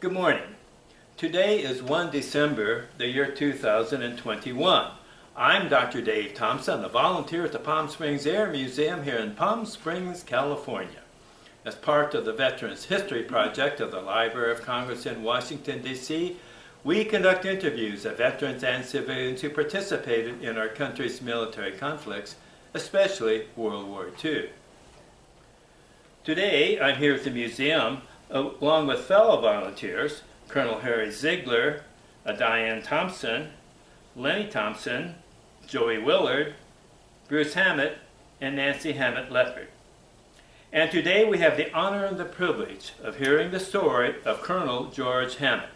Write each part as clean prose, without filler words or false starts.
Good morning. Today is 1 December, the year 2021. I'm Dr. Dave Thompson, a volunteer at the Palm Springs Air Museum here in Palm Springs, California. As part of the Veterans History Project of the Library of Congress in Washington, D.C., we conduct interviews of veterans and civilians who participated in our country's military conflicts, especially World War II. Today, I'm here at the museum along with fellow volunteers, Colonel Harry Ziegler, Diane Thompson, Lenny Thompson, Joey Willard, Bruce Hammett, and Nancy Hammett Leffert. And today we have the honor and the privilege of hearing the story of Colonel George Hammett.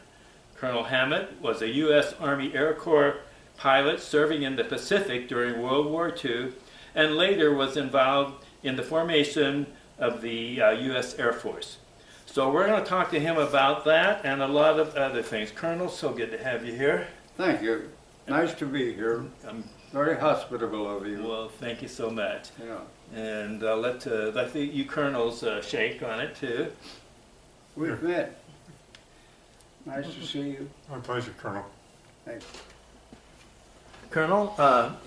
Colonel Hammett was a U.S. Army Air Corps pilot serving in the Pacific during World War II and later was involved in the formation of the U.S. Air Force. So we're going to talk to him about that and a lot of other things. Colonel, so good to have you here. Thank you. Nice to be here. Very hospitable of you. Well, thank you so much. Yeah. And let you colonels shake on it too. We've met. Nice to see you. My pleasure, Colonel. Thanks. Colonel,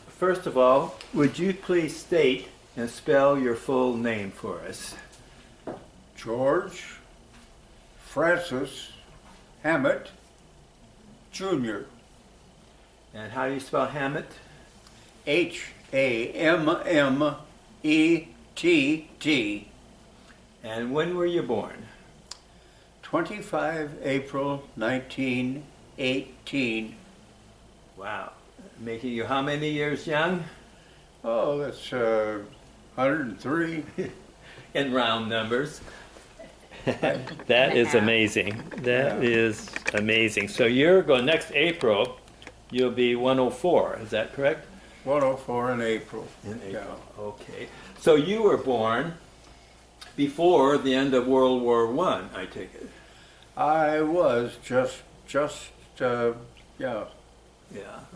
first of all, would you please state and spell your full name for us? George Francis Hammett, Jr. And how do you spell Hammett? H-A-M-M-E-T-T. And when were you born? 25 April 1918. Wow. Making you how many years young? Oh, that's 103. In round numbers. That is amazing. That is amazing. So you're going next April, you'll be 104. Is that correct? 104 in April. In April. Yeah. Okay. So you were born before the end of World War I take it. I was just yeah. Yeah.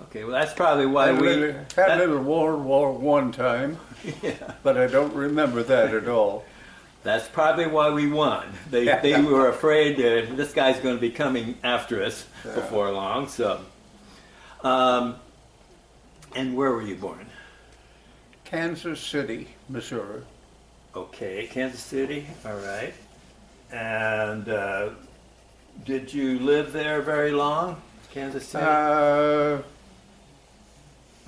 Okay. Well, that's probably why Had a little World War I time, Yeah. but I don't remember that at all. That's probably why we won. They were afraid that this guy's going to be coming after us before long. So, and where were you born? Kansas City, Missouri. Okay, Kansas City. All right. And did you live there very long, Kansas City? I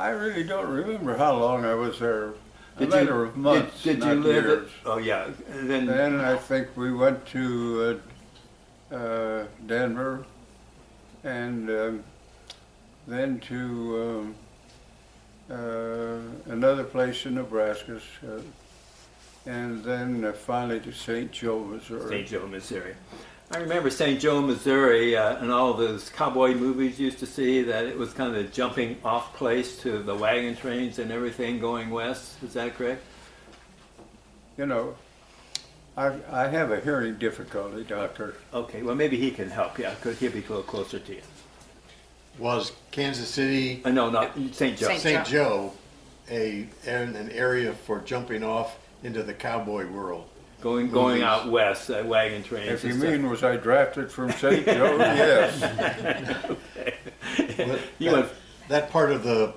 really don't remember how long I was there. A matter of months, Did you not live years. Oh yeah. And Then I think we went to Denver, and then to another place in Nebraska, and then finally to St. Joe, Missouri. St. Joe, Missouri. I remember St. Joe, Missouri, and all those cowboy movies used to see that it was kind of a jumping off place to the wagon trains and everything going west. Is that correct? You know, I have a hearing difficulty, Doctor. Okay, well maybe he can help you because he'll be a little closer to you. Was Kansas City, No, not St. Joe. St. Joe, an area for jumping off into the cowboy world? Going out west, wagon trains. If you and stuff. mean, was I drafted from St. Joe? Yes. Okay. That part of the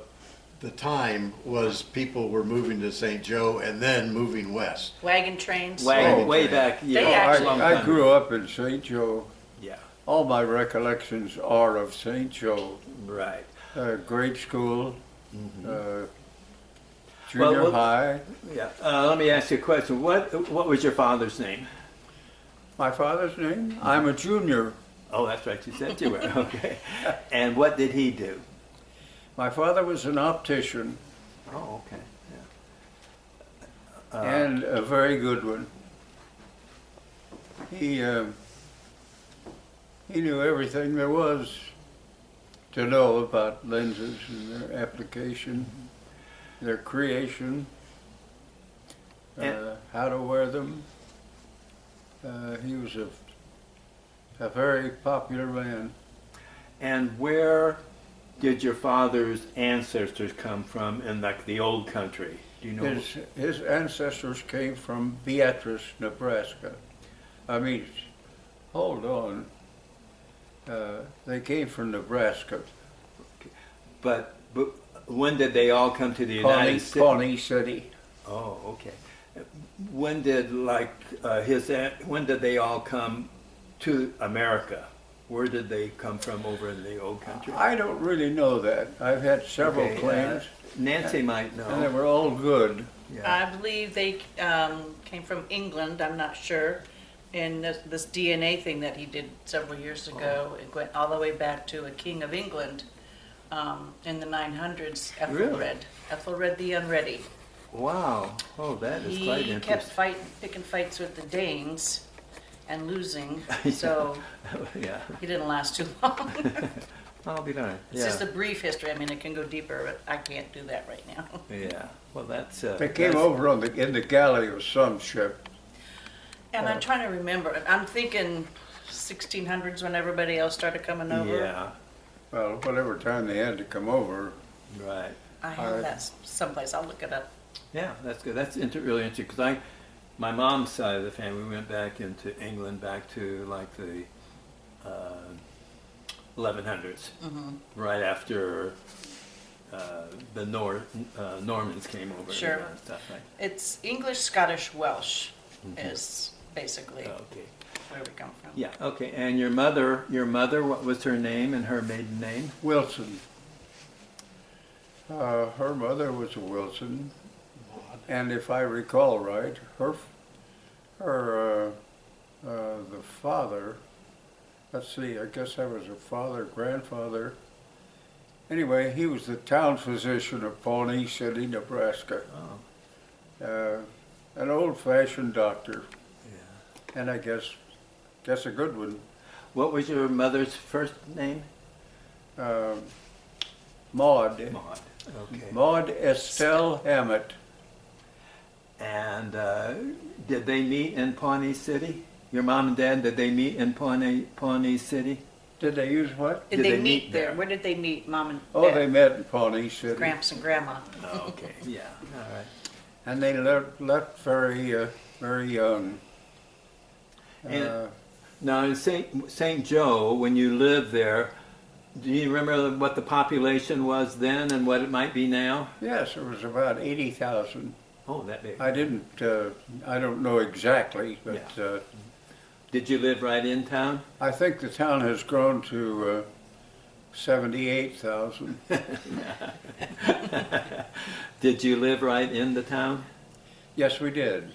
time was people were moving to St. Joe and then moving west. Wagon trains. Way back. Yeah, They actually- long I time grew ago. up in St. Joe. Yeah, All my recollections are of St. Joe. right. Grade school, junior Well, high. Yeah. Let me ask you a question. What was your father's name? My father's name? I'm a junior. Oh, that's right. You said you were. Okay. And what did he do? My father was an optician, Oh, okay. Yeah. and a very good one. He knew everything there was to know about lenses and their application, their creation, how to wear them. He was a very popular man. And where did your father's ancestors come from in like the old country? Do you know? His ancestors came from Beatrice, Nebraska. I mean, hold on. They came from Nebraska, But when did they all come to the Pawnee, United States? Pawnee City. Oh, okay. When did when did they all come to America? Where did they come from over in the old country? I don't really know that. I've had several Okay, claims, Nancy might know. and they were all good. Yeah. I believe they came from England, I'm not sure. And this DNA thing that he did several years ago, it went all the way back to a king of England in the 900s, Ethelred. Really? Ethelred the Unready. Wow. Oh, that is quite He interesting. kept picking fights with the Danes and losing, so Yeah. he didn't last too long. I'll be darned. It's just Yeah. a brief history. I mean, it can go deeper, but I can't do that right now. Yeah. Well, that's. They came that's- over in the galley of some ship. And I'm trying to remember. I'm thinking 1600s when everybody else started coming over. Yeah. Well, whatever time they had to come over. Right. I have that someplace. I'll look it up. Yeah, that's good. That's really interesting because my mom's side of the family, we went back into England, back to like the 1100s, right after the Normans came over. Sure. You know, and stuff like. It's English, Scottish, Welsh is basically Okay. where we come from. Yeah. Okay. And your mother, what was her name and her maiden name? Wilson. Her mother was a Wilson, and if I recall right, the father. Let's see. I guess that was her father, grandfather. Anyway, he was the town physician of Pawnee City, Nebraska. Oh. An old-fashioned doctor, Yeah. and I guess a good one. What was your mother's first name? Maud. Maud. Okay. Maud Estelle Hammett. And did they meet in Pawnee City? Your mom and dad, did they meet in Pawnee City? Did they use what? Did they meet there? Where did they meet, Mom and Oh, Dad? they met in Pawnee City. Gramps and Grandma. Oh, okay. Yeah. All right. And they left very young. And now in St. Joe, when you lived there, do you remember what the population was then and what it might be now? Yes, it was about 80,000. Oh, that big. I don't know exactly, but Yeah. Did you live right in town? I think the town has grown to 78,000. Did you live right in the town? Yes, we did. Do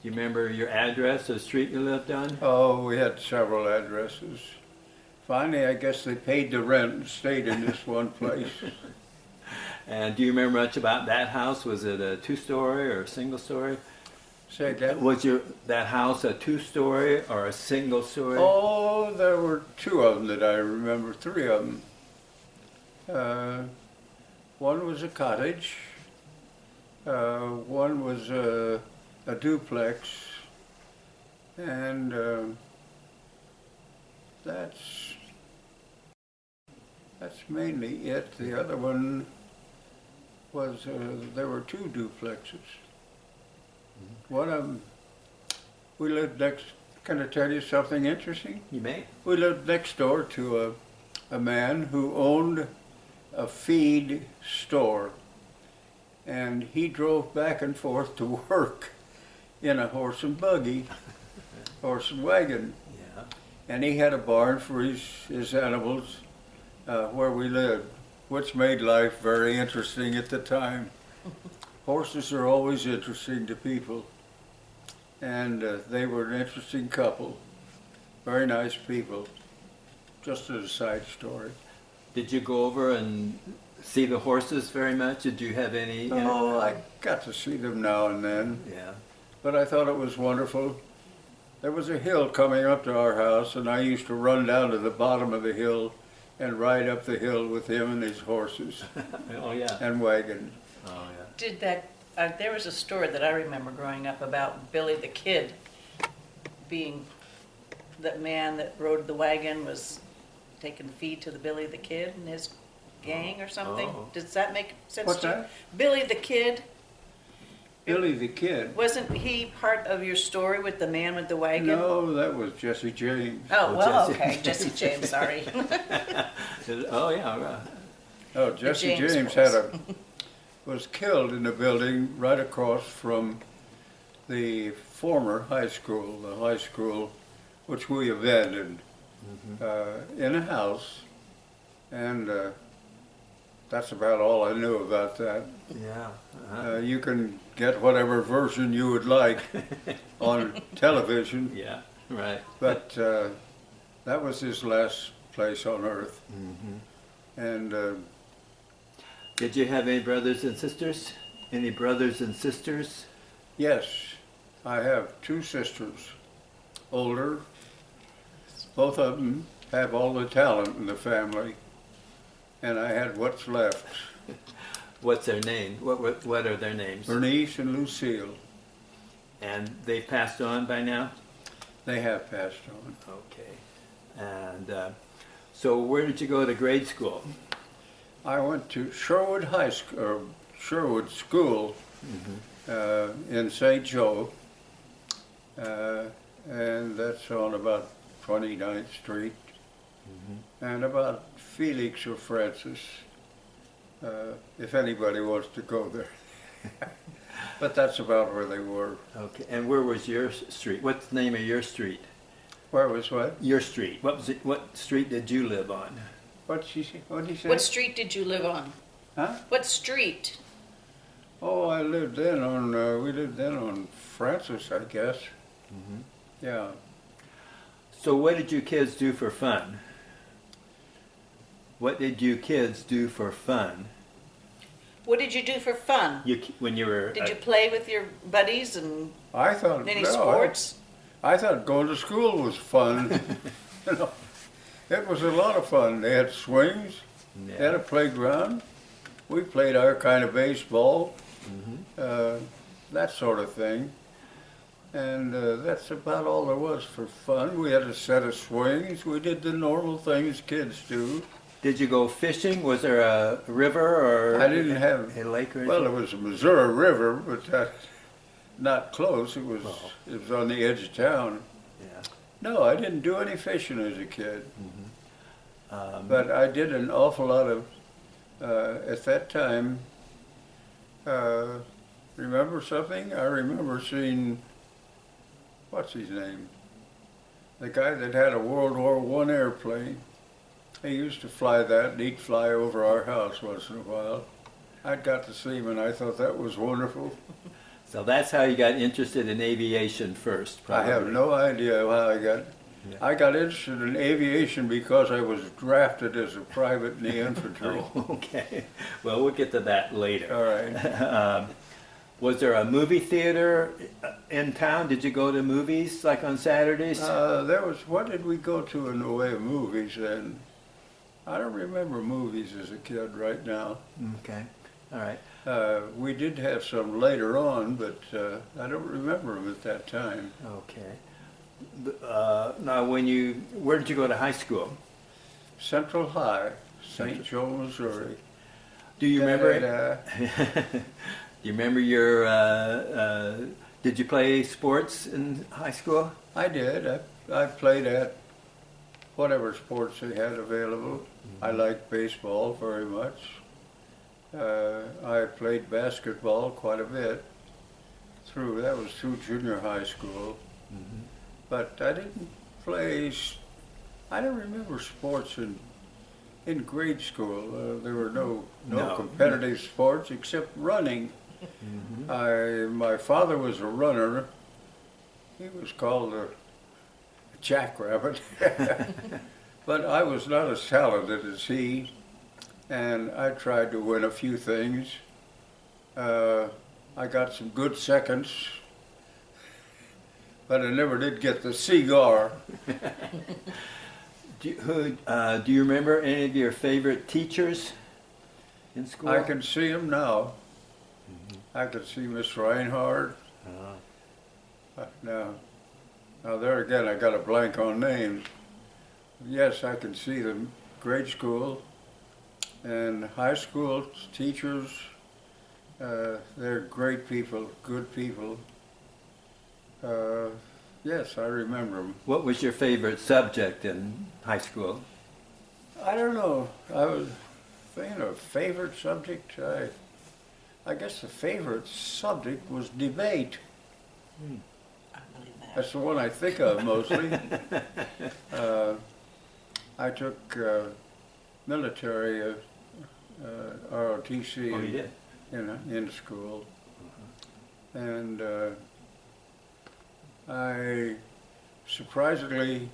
you remember your address or street you lived on? Oh, we had several addresses. Finally, I guess they paid the rent and stayed in this one place. And do you remember much about that house? Was it a two-story or a single-story? Say again? Was that house a two-story or a single-story? Oh, there were two of them that I remember, three of them. One was a cottage, one was a duplex, and that's mainly it. The other one was, there were two duplexes. One of them, we lived next, can I tell you something interesting? You may. We lived next door to a man who owned a feed store, and he drove back and forth to work in a horse and buggy, horse and wagon, Yeah. and he had a barn for his animals where we lived, which made life very interesting at the time. Horses are always interesting to people, and they were an interesting couple, very nice people. Just as a side story. Did you go over and see the horses very much? Did you have any? Oh, I got to see them now and then, Yeah. but I thought it was wonderful. There was a hill coming up to our house, and I used to run down to the bottom of the hill and ride up the hill with him and his horses Oh yeah. and wagon. Oh yeah. Did that? There was a story that I remember growing up about Billy the Kid being that man that rode the wagon was taking feed to the Billy the Kid and his gang or something. Oh. Does that make sense What's to you? that? Billy the Kid, Billy the Kid. Wasn't he part of your story with the man with the wagon? No, that was Jesse James. Oh, well, Jesse. okay, Jesse James, sorry. Oh, yeah. Oh, Jesse James James boys. was killed in a building right across from the former high school, the high school which we abandoned, in a house, and that's about all I knew about that. Yeah. You can get whatever version you would like on television, Yeah, right. but that was his last place on earth. And Did you have any brothers and sisters? Any brothers and sisters? yes, I have two sisters, older. Both of them have all the talent in the family, and I had what's left. What's their name? What are their names? Bernice and Lucille. And they've passed on by now? They have passed on. Okay. And so where did you go to grade school? I went to Sherwood High School, or Sherwood School, in St. Joe, and that's on about 29th Street, and about Felix or Francis, if anybody wants to go there. But that's about where they were. Okay. And where was your street? What's the name of your street? Where was what? Your street. What was it? What street did you live on? What'd he say? What street did you live on? Huh? What street? Oh, I lived then on, we lived then on Francis, I guess. Yeah. So what did you kids do for fun? What did you kids do for fun? What did you do for fun? When you were... Did you play with your buddies and I thought, any no, sports? I thought going to school was fun. You know, it was a lot of fun. They had swings, they had a playground. We played our kind of baseball, that sort of thing. And that's about all there was for fun. We had a set of swings. We did the normal things kids do. Did you go fishing? Was there a river or I didn't have, a lake or anything? well, it was a Missouri River, but not close. It was on the edge of town. Yeah. No, I didn't do any fishing as a kid. But I did an awful lot of, at that time, remember something? I remember seeing, what's his name? The guy that had a World War I airplane. He used to fly that, and he'd fly over our house once in a while. I'd got to see him, and I thought that was wonderful. So that's how you got interested in aviation first, probably. I have no idea how I got. Yeah. I got interested in aviation because I was drafted as a private in the infantry. Oh, okay. Well, we'll get to that later. All right. Was there a movie theater in town? Did you go to movies like on Saturdays? There was, what did we go to in the way of movies then? I don't remember movies as a kid right now. Okay. All right. We did have some later on, but I don't remember them at that time. Okay. Now, where did you go to high school? Central High, St. Joe, Missouri. Do you remember? Da-da-da. Do you remember your? Did you play sports in high school? I did. I played at whatever sports they had available. I liked baseball very much. I played basketball quite a bit. That was through junior high school. But I didn't play. I don't remember sports in grade school. There were no competitive sports except running. My father was a runner. He was called a jackrabbit. But I was not as talented as he, and I tried to win a few things. I got some good seconds, but I never did get the cigar. Do you remember any of your favorite teachers in school? I can see him now. I could see Miss Reinhardt. Now there again, I got a blank on names. Yes, I can see them. Grade school and high school teachers. They're great people, good people. Yes, I remember them. What was your favorite subject in high school? I don't know. I was thinking of favorite subject. I guess the favorite subject was debate. I believe that. That's the one I think of mostly. I took military ROTC Oh, you did? in school, and I surprisingly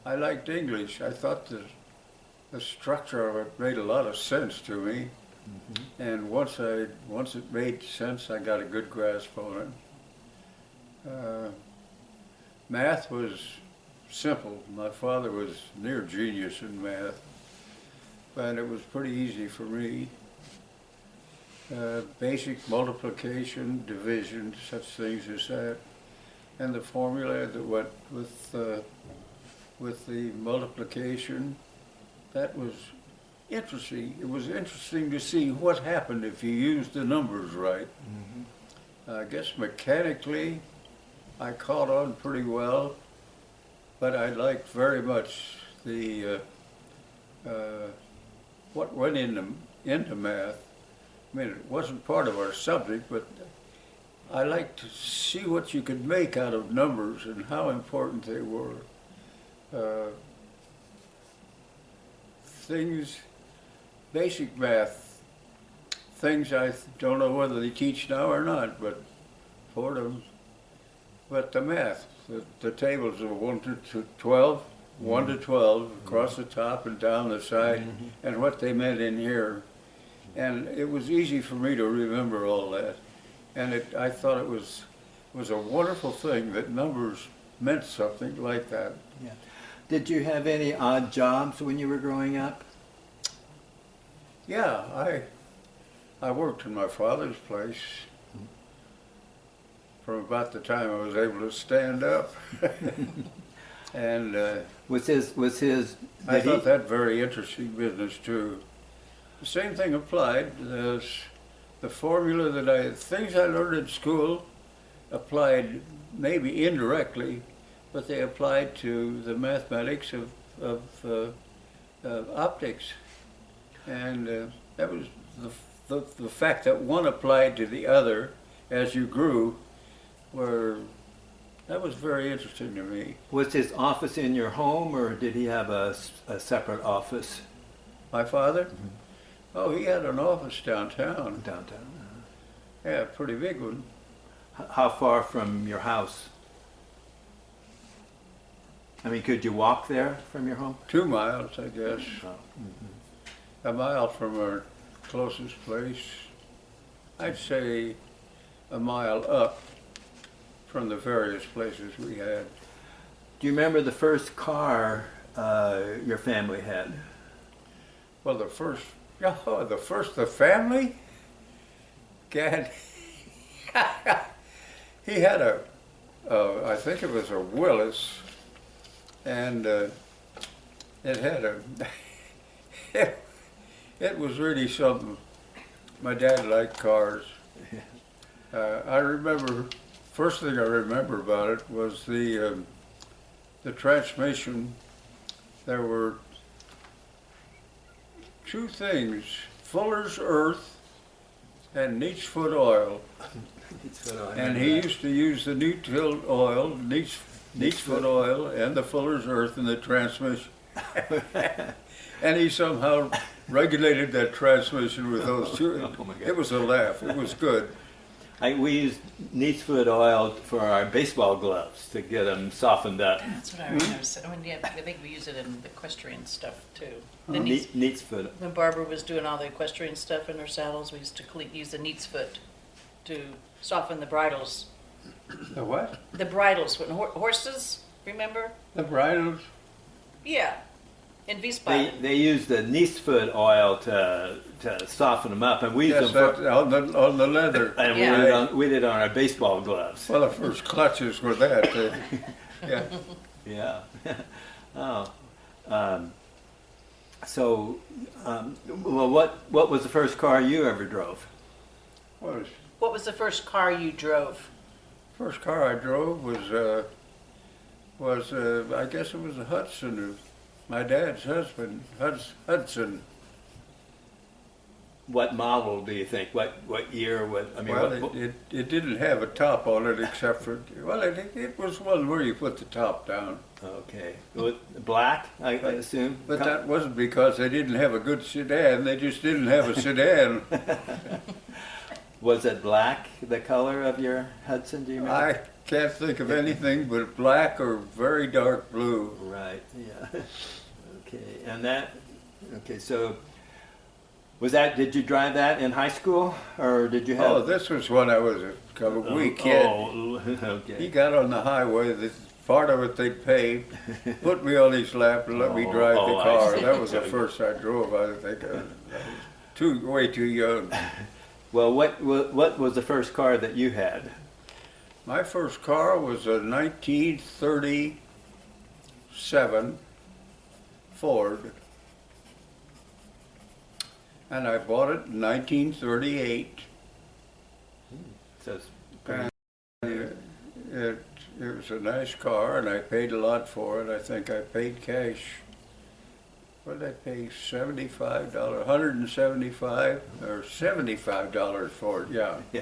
I liked English. I thought the structure of it made a lot of sense to me, and once it made sense, I got a good grasp on it. Math was simple. My father was near genius in math, and it was pretty easy for me. Basic multiplication, division, such things as that, and the formula that went with the multiplication, that was interesting. It was interesting to see what happened if you used the numbers right. I guess mechanically, I caught on pretty well, but I liked very much the what went into math. I mean, it wasn't part of our subject, but I liked to see what you could make out of numbers and how important they were. Things, basic math, things I don't know whether they teach now or not, but for them. But the math, the tables of 1 to 12, 1 to 12, across the top and down the side, and what they meant in here. And it was easy for me to remember all that. And I thought it was a wonderful thing that numbers meant something like that. Yeah. Did you have any odd jobs when you were growing up? Yeah, I worked in my father's place from about the time I was able to stand up. And Was his I did he- thought that very interesting business too. The same thing applied. The formula things I learned in school applied maybe indirectly, but they applied to the mathematics of optics. And that was the fact that one applied to the other as you grew, that was very interesting to me. was his office in your home, or did he have a separate office My father? Oh, he had an office downtown. downtown? Yeah, a pretty big one. How far from your house? I mean, could you walk there from your home? 2 miles, I guess. Oh. A mile from our closest place. I'd say a mile up from the various places we had. Do you remember the first car your family had? Well, the family? Gad, he had I think it was a Willis, and it had it was really something. My dad liked cars. I remember, first thing I remember about it was the transmission. There were two things, Fuller's Earth and Neatsfoot oil. And he used to use the Neatsfoot oil, Neatsfoot oil and the Fuller's Earth in the transmission. And he somehow regulated that transmission with those two. Oh my God. It was a laugh. It was good. We used Neatsfoot oil for our baseball gloves to get them softened up. That's what I remember. I think we use it in the equestrian stuff too. The Neats- Neatsfoot. when Barbara was doing all the equestrian stuff in her saddles, we used to use the neat's foot to soften the bridles. The what? The bridles, when horses, remember? The bridles? Yeah, in Wiesbaden. They used the Neatsfoot oil to soften them up, and we used Yes, them for, that, on the leather. and Yeah. we did it on our baseball gloves. Well, the first clutches were that. Yeah. Yeah. Oh. Well, what was the first car you ever drove? Was What was the first car you drove? first car I drove was I guess it was a Hudson, my dad's husband, Hudson. What model do you think? What year? I mean, Well, what, it didn't have a top on it except for, well, it was one where you put the top down. okay. Black, I assume? But that wasn't because they didn't have a good sedan, they just didn't have a sedan. Was it black, the color of your Hudson, do you remember? I can't think of anything but black or very dark blue. Right, yeah. Okay, and that, okay, so did you drive that in high school, or did you have? Oh, this was when I was a wee kid. Oh, He okay. got on the highway, part of it they paved, put me on his lap and let me drive the I car. see. That was the first I drove, I think. I was way too young. Well, what was the first car that you had? My first car was a 1937 Ford. And I bought it in 1938. So it's pretty, And it was a nice car, and I paid a lot for it. I think I paid cash. What did I pay? $75, $175 or $75 for it? Yeah, yeah,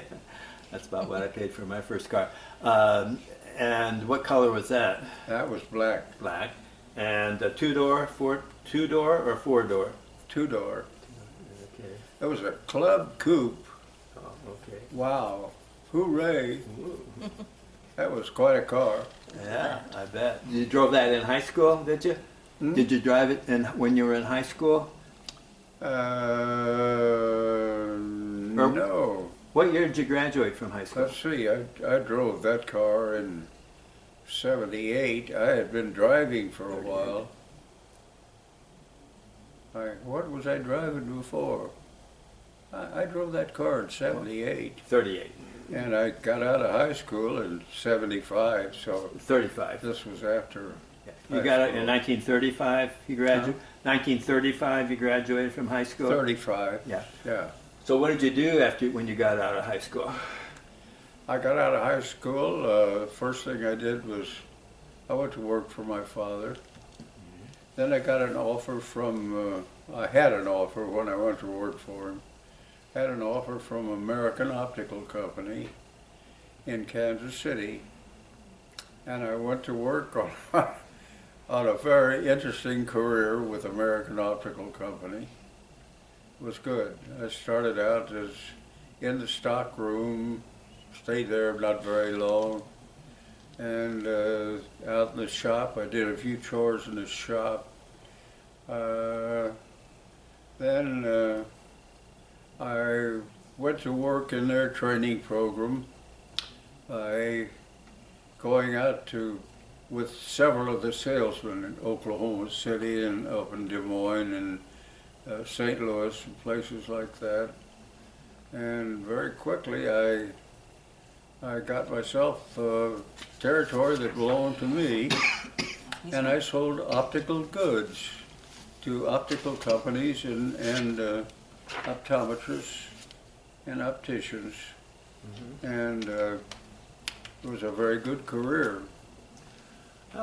that's about what I paid for my first car. And what color was that? that was black, Black. And a two-door, two-door or four-door? two-door. Okay. It was a club coupe. Oh, okay. Wow, hooray! That was quite a car. Yeah, I bet. You drove that in high school, did you? Hmm? Did you drive it when you were in high school? No. What year did you graduate from high school? Let's see, I drove that car in '78. I had been driving for a while. What was I driving before? I drove that car in '78, 38. and I got out of high school in '75, so 35. this was after. You got it in 1935, you graduated? 1935, you graduated from high school? 35, Yeah. yeah. So what did you do when you got out of high school? I got out of high school, first thing I did was I went to work for my father. Then I got an offer I had an offer when I went to work for him. Had an offer from American Optical Company in Kansas City. And I went to work on a very interesting career with American Optical Company. It was good. I started out as in the stock room, stayed there not very long, and out in the shop, I did a few chores in the shop. Then I went to work in their training program by going out with several of the salesmen in Oklahoma City and up in Des Moines and St. Louis and places like that. And very quickly I got myself territory that belonged to me, and I sold optical goods to optical companies and optometrists and opticians. And it was a very good career.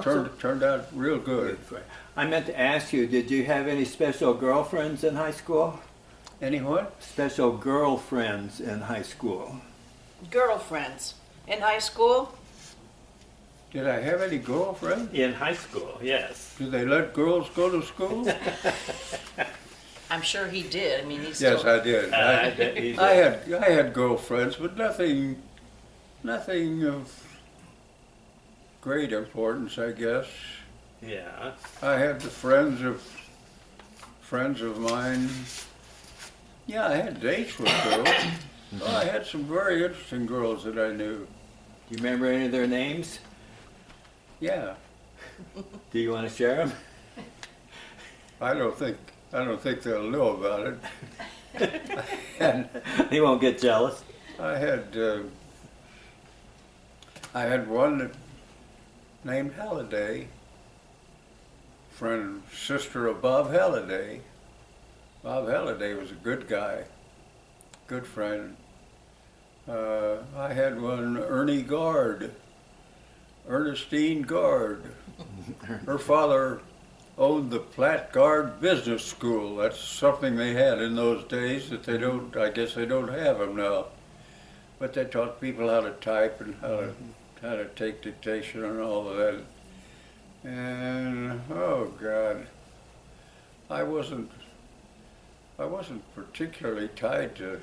Turned out real good. I meant to ask you, did you have any special girlfriends in high school? Any what? Special girlfriends in high school? Girlfriends. In high school? Did I have any girlfriends? In high school, yes. Did they let girls go to school? I'm sure he did. I mean, he's Yes, still... I did. I bet you did. I had girlfriends, but nothing of great importance, I guess. Yeah. I had the friends of mine. Yeah, I had dates with girls. Oh, I had some very interesting girls that I knew. Do you remember any of their names? Yeah, Do you want to share them? I don't think they'll know about it. And He won't get jealous. I had one named Halliday, sister of Bob Halliday. Bob Halliday was a good guy, good friend. I had one, Ernestine Guard. Her father owned the Platt Guard Business School. That's something they had in those days that they don't, I guess they don't have them now. But they taught people how to type and how to take dictation and all of that. And, oh God, I wasn't particularly tied to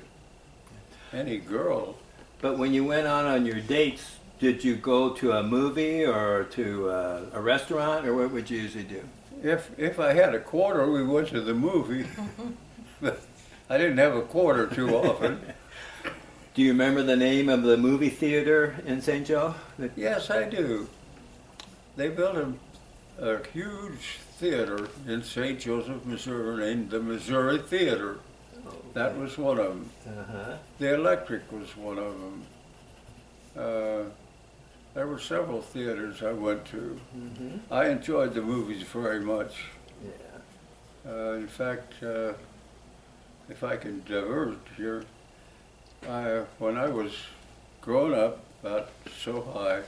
any girl. But when you went on your dates, did you go to a movie or to a restaurant, or what would you usually do? If I had a quarter, we went to the movie. But I didn't have a quarter too often. Do you remember the name of the movie theater in St. Joe? Yes, I do. They built a huge theater in St. Joseph, Missouri, named the Missouri Theater. That was one of them. Uh-huh. The Electric was one of them. There were several theaters I went to. Mm-hmm. I enjoyed the movies very much. Yeah. In fact, if I can diverge here, when I was growing up, about so high,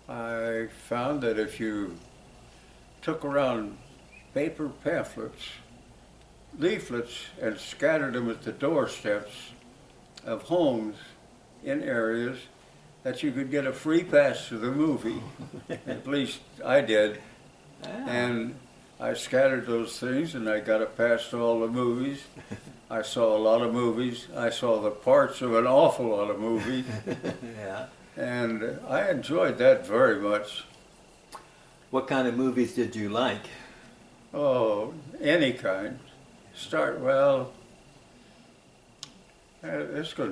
I found that if you took around paper pamphlets, leaflets, and scattered them at the doorsteps of homes in areas, that you could get a free pass to the movie. At least I did. Ah. And I scattered those things and I got a pass to all the movies. I saw a lot of movies. I saw the parts of an awful lot of movies. Yeah. And I enjoyed that very much. What kind of movies did you like? Oh, any kind. It's going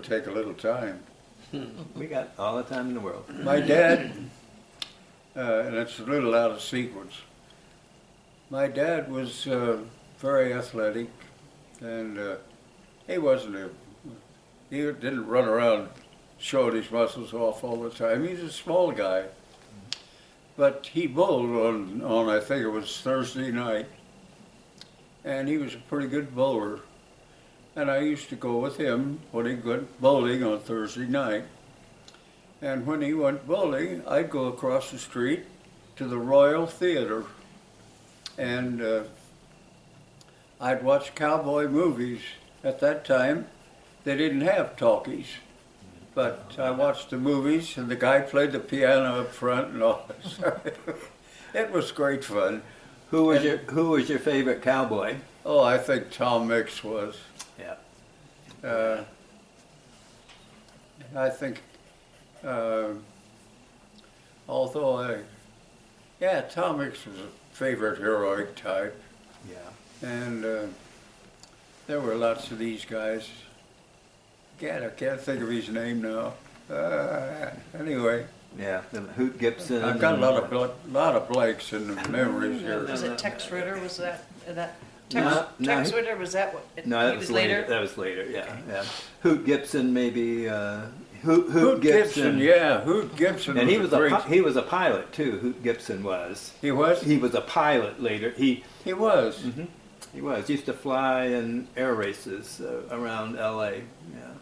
to take a little time. We got all the time in the world. My dad, and it's a little out of sequence, my dad was very athletic, and he didn't run around showing his muscles off all the time. He's a small guy. But he bowled on I think it was Thursday night, and he was a pretty good bowler. And I used to go with him when he went bowling on Thursday night. And when he went bowling, I'd go across the street to the Royal Theater. And I'd watch cowboy movies. At that time, they didn't have talkies. But I watched the movies, and the guy played the piano up front and all that. It was great fun. Who was your favorite cowboy? Oh, I think Tom Mix was. Yeah. I think, Tom Mix was a favorite heroic type, Yeah. and there were lots of these guys. God, I can't think of his name now. Anyway, Yeah. The Hoot Gibson. I've got a lot of blanks in the memories here. Was it Tex Ritter? Was that No, Tex Ritter? Was that what? No, that he was later. That was later. Yeah. Yeah. Hoot Gibson, maybe. Hoot Gibson, yeah, Hoot Gibson. And he was was he was a pilot too. Hoot Gibson was. He was. He was a pilot later. He was. Mm-hmm. He was. Used to fly in air races around L.A. Yeah.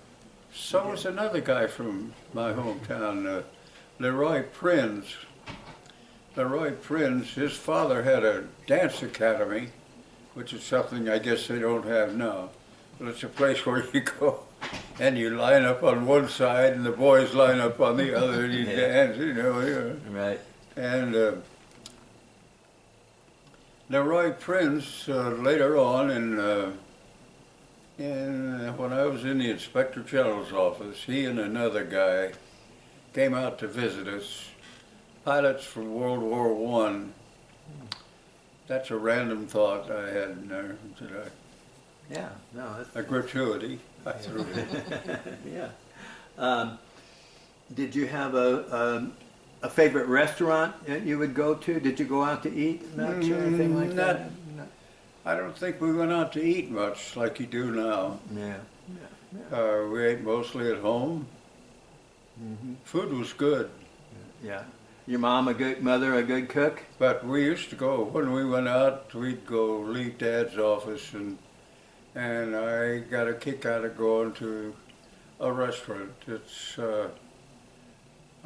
So was another guy from my hometown, Leroy Prinz. Leroy Prinz, his father had a dance academy, which is something I guess they don't have now. But it's a place where you go and you line up on one side and the boys line up on the other and you dance, you know. Right. And Leroy Prinz, later on when I was in the Inspector General's office, he and another guy came out to visit us, pilots from World War I. That's a random thought I had in there today. Yeah. No. That's, A gratuity. I threw it. yeah. Did you have a favorite restaurant that you would go to? Did you go out to eat much or anything like that? I don't think we went out to eat much like you do now. Yeah. We ate mostly at home. Mm-hmm. Food was good. Yeah. Your mom a good cook? But we used to go, when we went out, we'd go leave Dad's office, and I got a kick out of going to a restaurant. It's I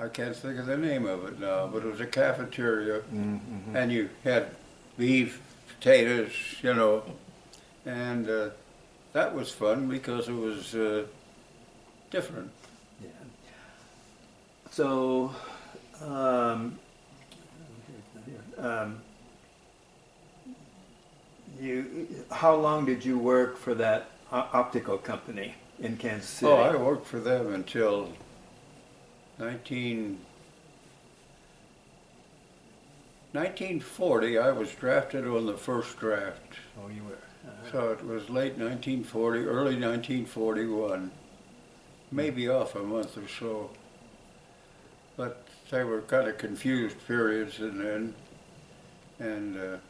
can't think of the name of it now, but it was a cafeteria, and you had beef, potatoes, you know, and that was fun because it was different. Yeah. So, how long did you work for that optical company in Kansas City? Oh, I worked for them until 1940. I was drafted on the first draft. Oh, you were. So it was late 1940, early 1941, maybe off a month or so. But they were kind of confused periods and then, and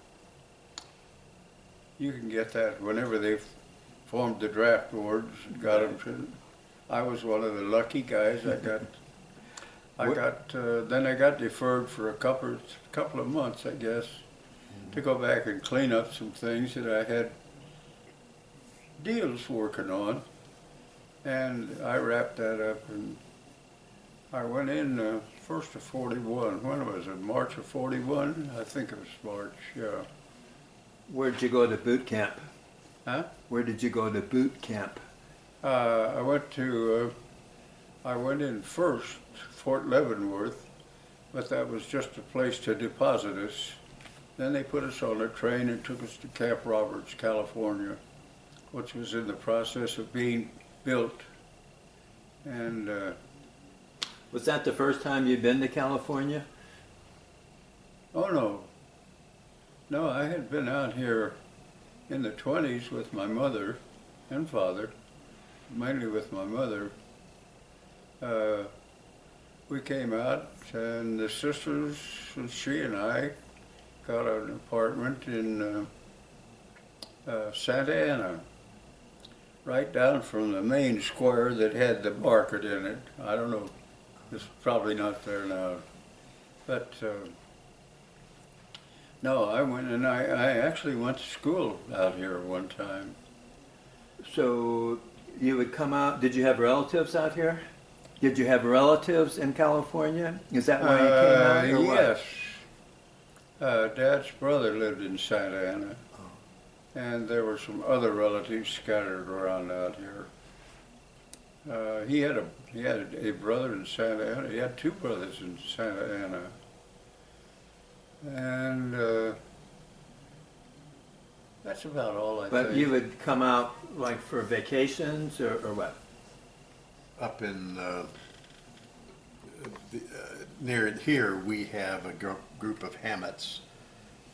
you can get that whenever they formed the draft boards and got them to. I was one of the lucky guys. Then I got deferred for a couple of months, I guess, to go back and clean up some things that I had deals working on, and I wrapped that up, and I went in first of 41. When was it? March of 41? I think it was March. Yeah. Where did you go to boot camp? Huh? Where did you go to boot camp? I went in first, Fort Leavenworth, but that was just a place to deposit us. Then they put us on a train and took us to Camp Roberts, California, which was in the process of being built. And Was that the first time you'd been to California? oh no, I had been out here in the 20s with my mother and father, mainly with my mother. We came out, and the sisters, she and I, got an apartment in Santa Ana, right down from the main square that had the market in it. I don't know, it's probably not there now. But no, I went, and I actually went to school out here one time. So you would come out, did you have relatives out here? Did you have relatives in California? Is that why you came out or what? Yes. Dad's brother lived in Santa Ana, and there were some other relatives scattered around out here. He had a brother in Santa Ana. He had two brothers in Santa Ana, and that's about all I think. But you would come out like for vacations or what? Up in near here, we have a group of Hammets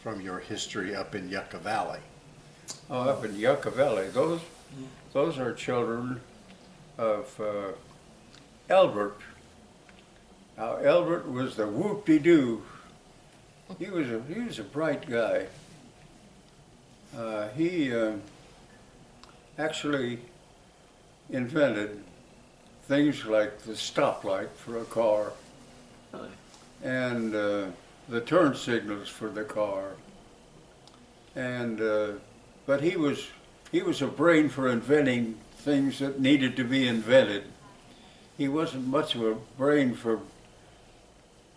from your history up in Yucca Valley. Oh, up in Yucca Valley. Those are children of Albert. Now, Albert was the whoop-de-doo. He was a bright guy. He actually invented things like the stoplight for a car and the turn signals for the car. And but he was a brain for inventing things that needed to be invented. He wasn't much of a brain for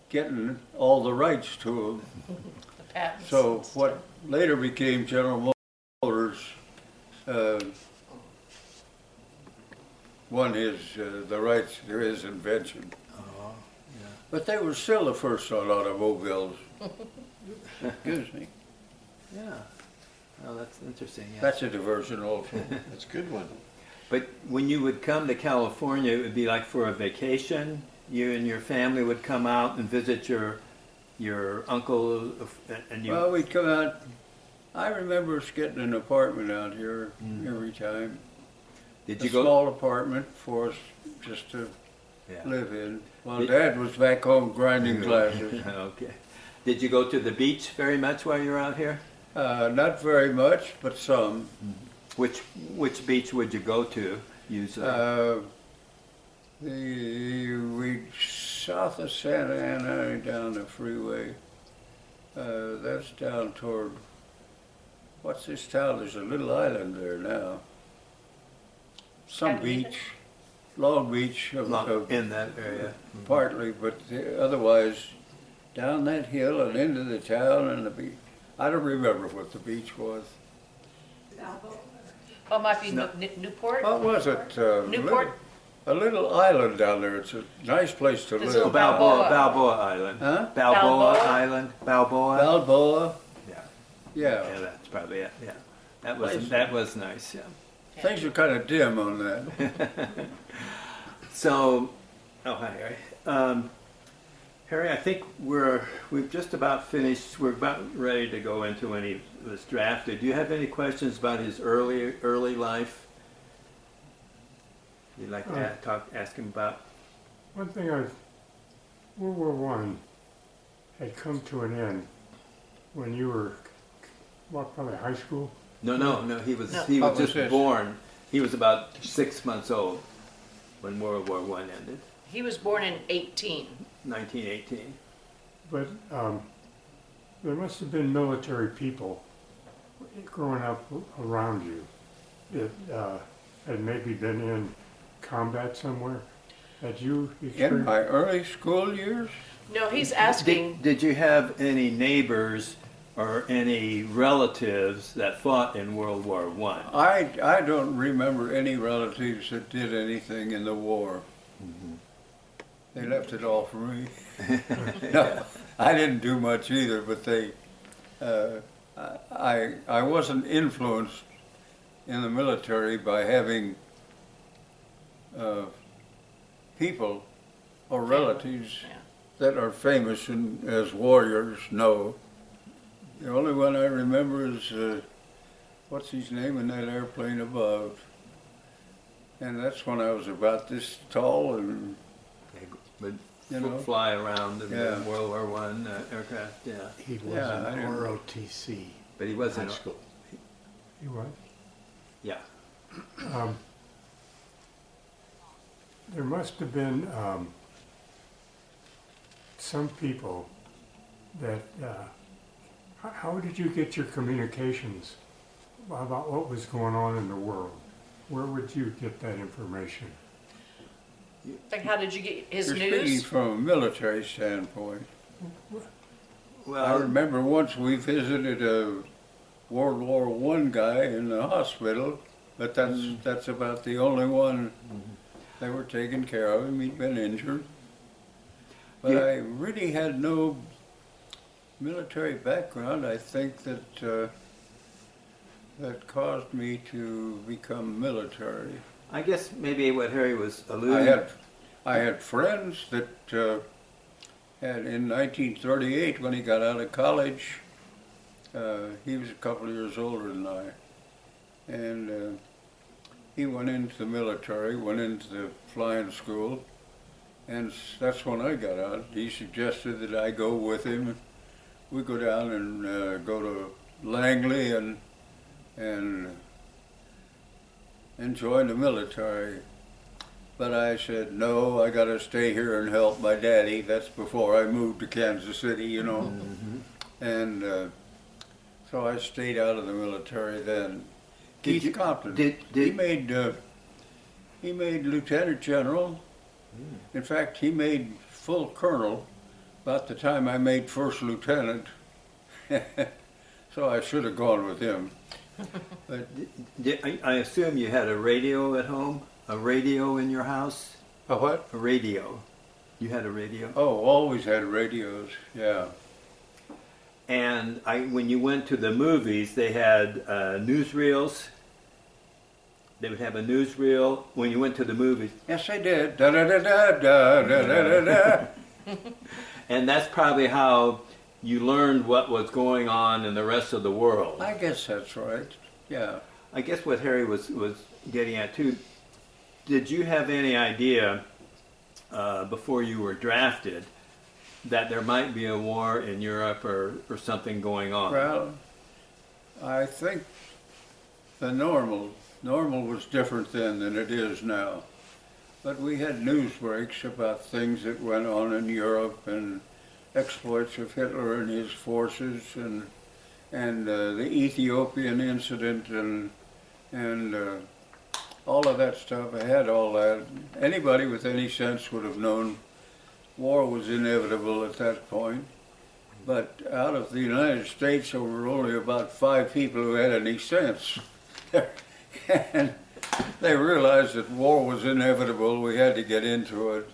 getting all the rights to them. The patents. So what later became General Motors won the rights to his invention. Oh, yeah. But they were still the first on automobiles. Excuse me. Yeah. Oh, that's interesting. Yeah. That's a diversion also. That's a good one. But when you would come to California, it would be like for a vacation. You and your family would come out and visit your uncle, and you. Well, we'd come out. I remember us getting an apartment out here every time. Did A you go? small apartment for us just to Yeah. live in. While Did- Dad was back home grinding glasses. Okay. Did you go to the beach very much while you were out here? Not very much, but some. Which beach would you go to usually? We south of Santa Ana down the freeway. That's down toward, what's this town? There's a little island there now. Some Hammett. beach. Long Beach in that area. partly, but otherwise down that hill and into the town and the beach. I don't remember what the beach was. Oh, it might be No. Newport? What was it? Newport? A little island down there. It's a nice place to There's live. a- Balboa Island. Huh? Balboa Balboa? Island. Balboa. Balboa. Yeah. Yeah. Yeah, that's probably it. Yeah. Nice. That was nice. Yeah. Things are kind of dim on that. So, oh hi Harry. Harry, I think we've just about finished. We're about ready to go into when he was drafted. Do you have any questions about his early life? You'd like to ask him about? One thing World War One had come to an end when you were, what, probably high school? No. He was No. he What was was just this? born. He was about 6 months old when World War One ended, He was born in 18. 1918. But there must have been military people growing up around you that had maybe been in combat somewhere. Had you In experienced? my early school years, No, he's asking, Did you have any neighbors or any relatives that fought in World War One? I don't remember any relatives that did anything in the war. They left it all for me. No, I didn't do much either, but I wasn't influenced in the military by having people or relatives yeah. that are famous and as warriors. No, the only one I remember is what's his name in that airplane above, and that's when I was about this tall and Would You know? fly around in Yeah. World War One aircraft, yeah. He was Yeah, I in didn't- ROTC. But he was in High school. He was? Yeah. There must have been some people that, how did you get your communications about what was going on in the world? Where would you get that information? Like, how did you get his you're speaking news? from a military standpoint. I Well, remember once we visited a World War I guy in the hospital, but that's about the only one they were taking care of him. He'd been injured. But Yeah. I really had no military background. I think that that caused me to become military. I guess maybe what Harry was alluding. I had friends that had in 1938 when he got out of college. He was a couple of years older than I, and he went into the military, went into the flying school, and that's when I got out. He suggested that I go with him. We go down and go to Langley and join the military. But I said, no, I got to stay here and help my daddy. That's before I moved to Kansas City, you know. And so I stayed out of the military then. Did Keith you- Compton, did- he made lieutenant general. In fact, he made full colonel about the time I made first lieutenant. So I should have gone with him. But I assume you had a radio at home? A radio in your house? a what? A radio. You had a radio? Oh, always had radios, yeah. And when you went to the movies, they had newsreels. They would have a newsreel when you went to the movies. Yes, I did. Da da da da da da da da. And that's probably how you learned what was going on in the rest of the world. I guess that's right. Yeah. I guess what Harry was getting at too, did you have any idea before you were drafted that there might be a war in Europe or something going on? Well, I think the normal was different then than it is now. But we had news breaks about things that went on in Europe and exploits of Hitler and his forces and the Ethiopian incident and all of that stuff. I had all that. Anybody with any sense would have known war was inevitable at that point. But out of the United States, there were only about 5 people who had any sense. And they realized that war was inevitable. We had to get into it.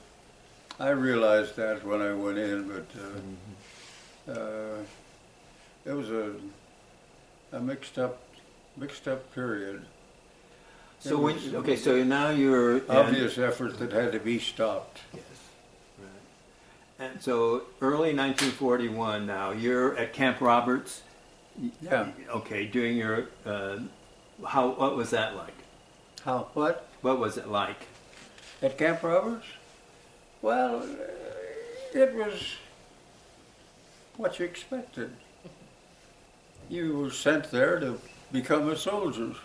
I realized that when I went in, but it was a mixed up period. So when, okay, so now you're in, Obvious effort that had to be stopped. yes, right. And so early 1941. Now you're at Camp Roberts. Yeah. Okay, doing your what was that like? How? What? What was it like? At Camp Roberts? Well, it was what you expected. You were sent there to become a soldier.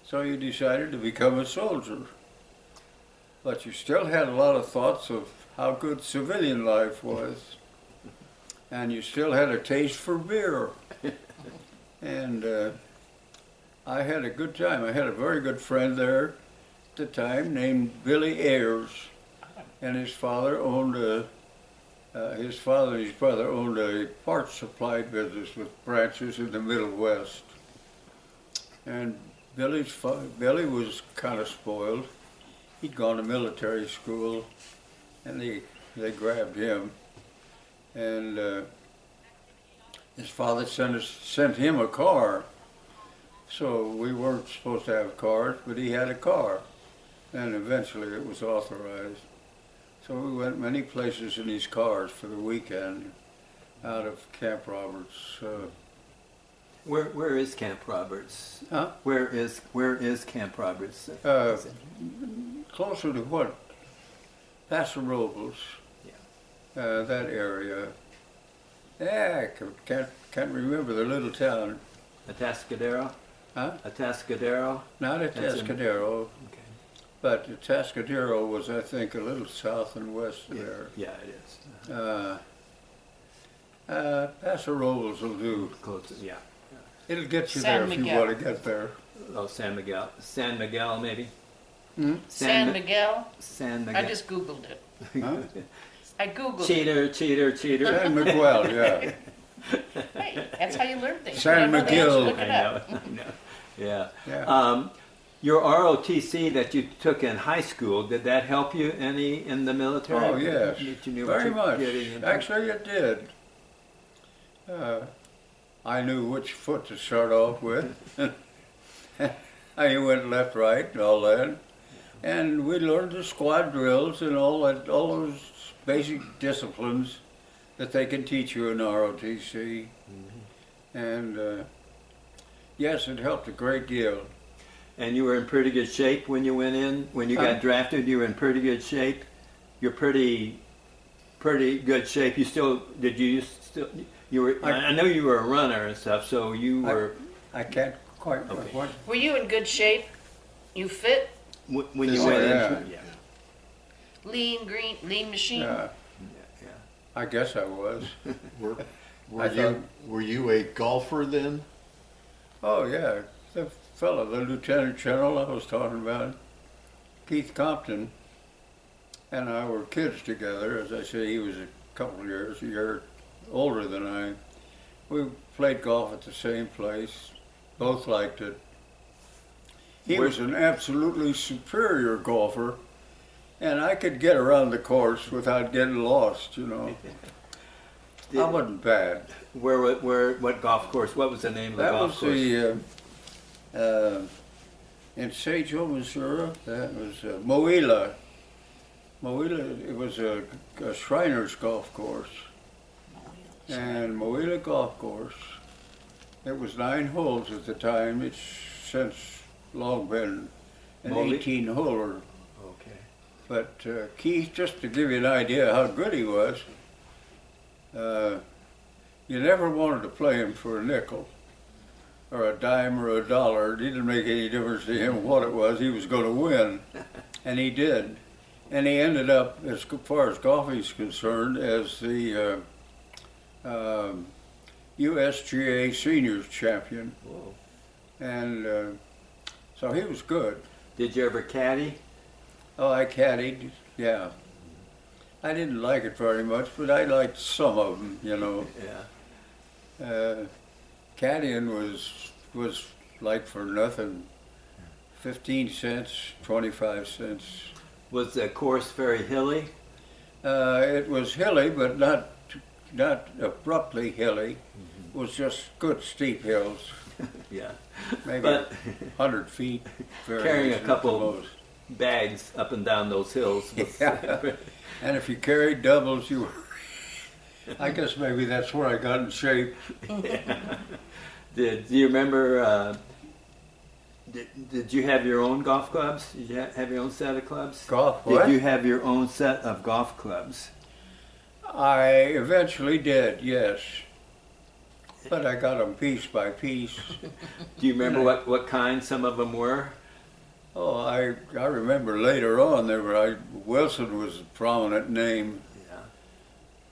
So you decided to become a soldier. But you still had a lot of thoughts of how good civilian life was. And you still had a taste for beer. And I had a good time. I had a very good friend there at the time named Billy Ayers. And his father owned his father and his brother owned a parts supply business with branches in the Middle West. And Billy was kind of spoiled. He'd gone to military school, and they grabbed him. And his father sent him a car. So we weren't supposed to have cars, but he had a car. And eventually it was authorized. So we went many places in these cars for the weekend out of Camp Roberts. Where is Camp Roberts? Huh? Where is Camp Roberts? Closer to what? Paso Robles. Yeah. That area. Yeah, I can't remember the little town. Atascadero? Huh? Atascadero? Not at That's in- Atascadero, Okay. but Atascadero was, I think, a little south and west there. Yeah, it is. Paso Robles will do. Close. Yeah. It'll get you San there if you Miguel. want to get there. Oh, San Miguel. San Miguel, maybe. Hmm? San Miguel? San Miguel. I just Googled it. Huh? I Googled it. Cheater. San Miguel, yeah. Hey, that's how you learn things. San You don't know the answer, Miguel. Look I it know. up. I know. Yeah. Yeah. Your ROTC that you took in high school, did that help you any in the military? Oh, yes. That you knew what Very you were much. getting into? Actually, it did. I knew which foot to start off with. I went left, right, and all that. And we learned the squad drills and all those basic disciplines that they can teach you in ROTC. And yes, it helped a great deal. And you were in pretty good shape when you went in? When you got drafted, you were in pretty good shape? You're pretty good shape. I know you were a runner and stuff, so you were... I can't quite. Okay. What? Were you in good shape? You fit? When you Oh, went yeah. in? Yeah. Lean machine? Yeah, Yeah. I guess I was. Were, I thought- were you a golfer then? Oh yeah, the fellow, the lieutenant general I was talking about, Keith Compton, and I were kids together. As I say, he was a year older than I. We played golf at the same place. Both liked it. He was an absolutely superior golfer, and I could get around the course without getting lost, you know. I wasn't bad. What golf course? What was the name of the That golf was course? in St. Joe, Missouri. That was Moila. Moila, it was a Shriners golf course. And Moila Golf Course, it was 9 holes at the time. It's since long been an Moila? 18-holer. Okay. But Keith, just to give you an idea how good he was, you never wanted to play him for a nickel or a dime or a dollar. It didn't make any difference to him what it was. He was going to win, and he did. And he ended up, as far as golfing is concerned, as the USGA Seniors champion. Whoa. And so he was good. Did you ever caddy? Oh, I caddied, yeah. I didn't like it very much, but I liked some of them, you know. Yeah. Caddying was like for nothing. 15 cents, 25 cents. Was the course very hilly? It was hilly, but not abruptly hilly. It was just good steep hills, Yeah. maybe But 100 feet. carrying a variation at the couple most. bags up and down those hills. Was, Yeah. And if you carried doubles, you were. I guess maybe that's where I got in shape. Do you remember? Did you have your own golf clubs? Did you have your own set of clubs? Golf, what? Did you have your own set of golf clubs? I eventually did, yes. But I got them piece by piece. Do you remember what kind some of them were? Oh, I remember later on Wilson was a prominent name, Yeah.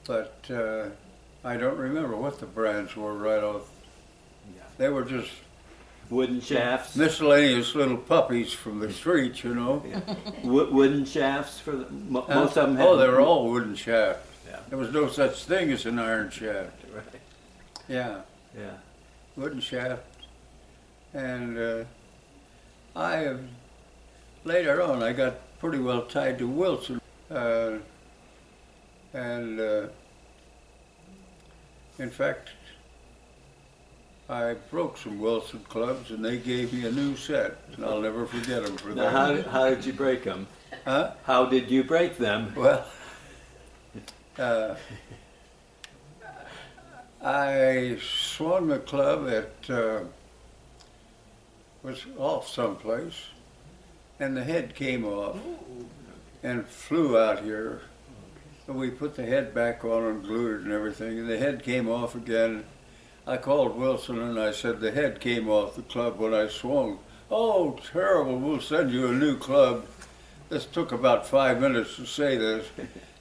but I don't remember what the brands were right off. Yeah. They were just Wooden shafts. miscellaneous little puppies from the streets, you know. Yeah. Wooden shafts for most of them. Oh, they were all wooden shafts. Yeah. There was no such thing as an iron shaft. Right. Yeah, Yeah. wooden shaft. And later on, I got pretty well tied to Wilson. In fact, I broke some Wilson clubs and they gave me a new set. And I'll never forget them for Now, that. how did you break them? Huh? How did you break them? Well, I swung the club was off someplace, and the head came off and flew out here. And we put the head back on and glued it and everything, and the head came off again. I called Wilson and I said, the head came off the club when I swung. Oh, terrible, we'll send you a new club. This took about 5 minutes to say this.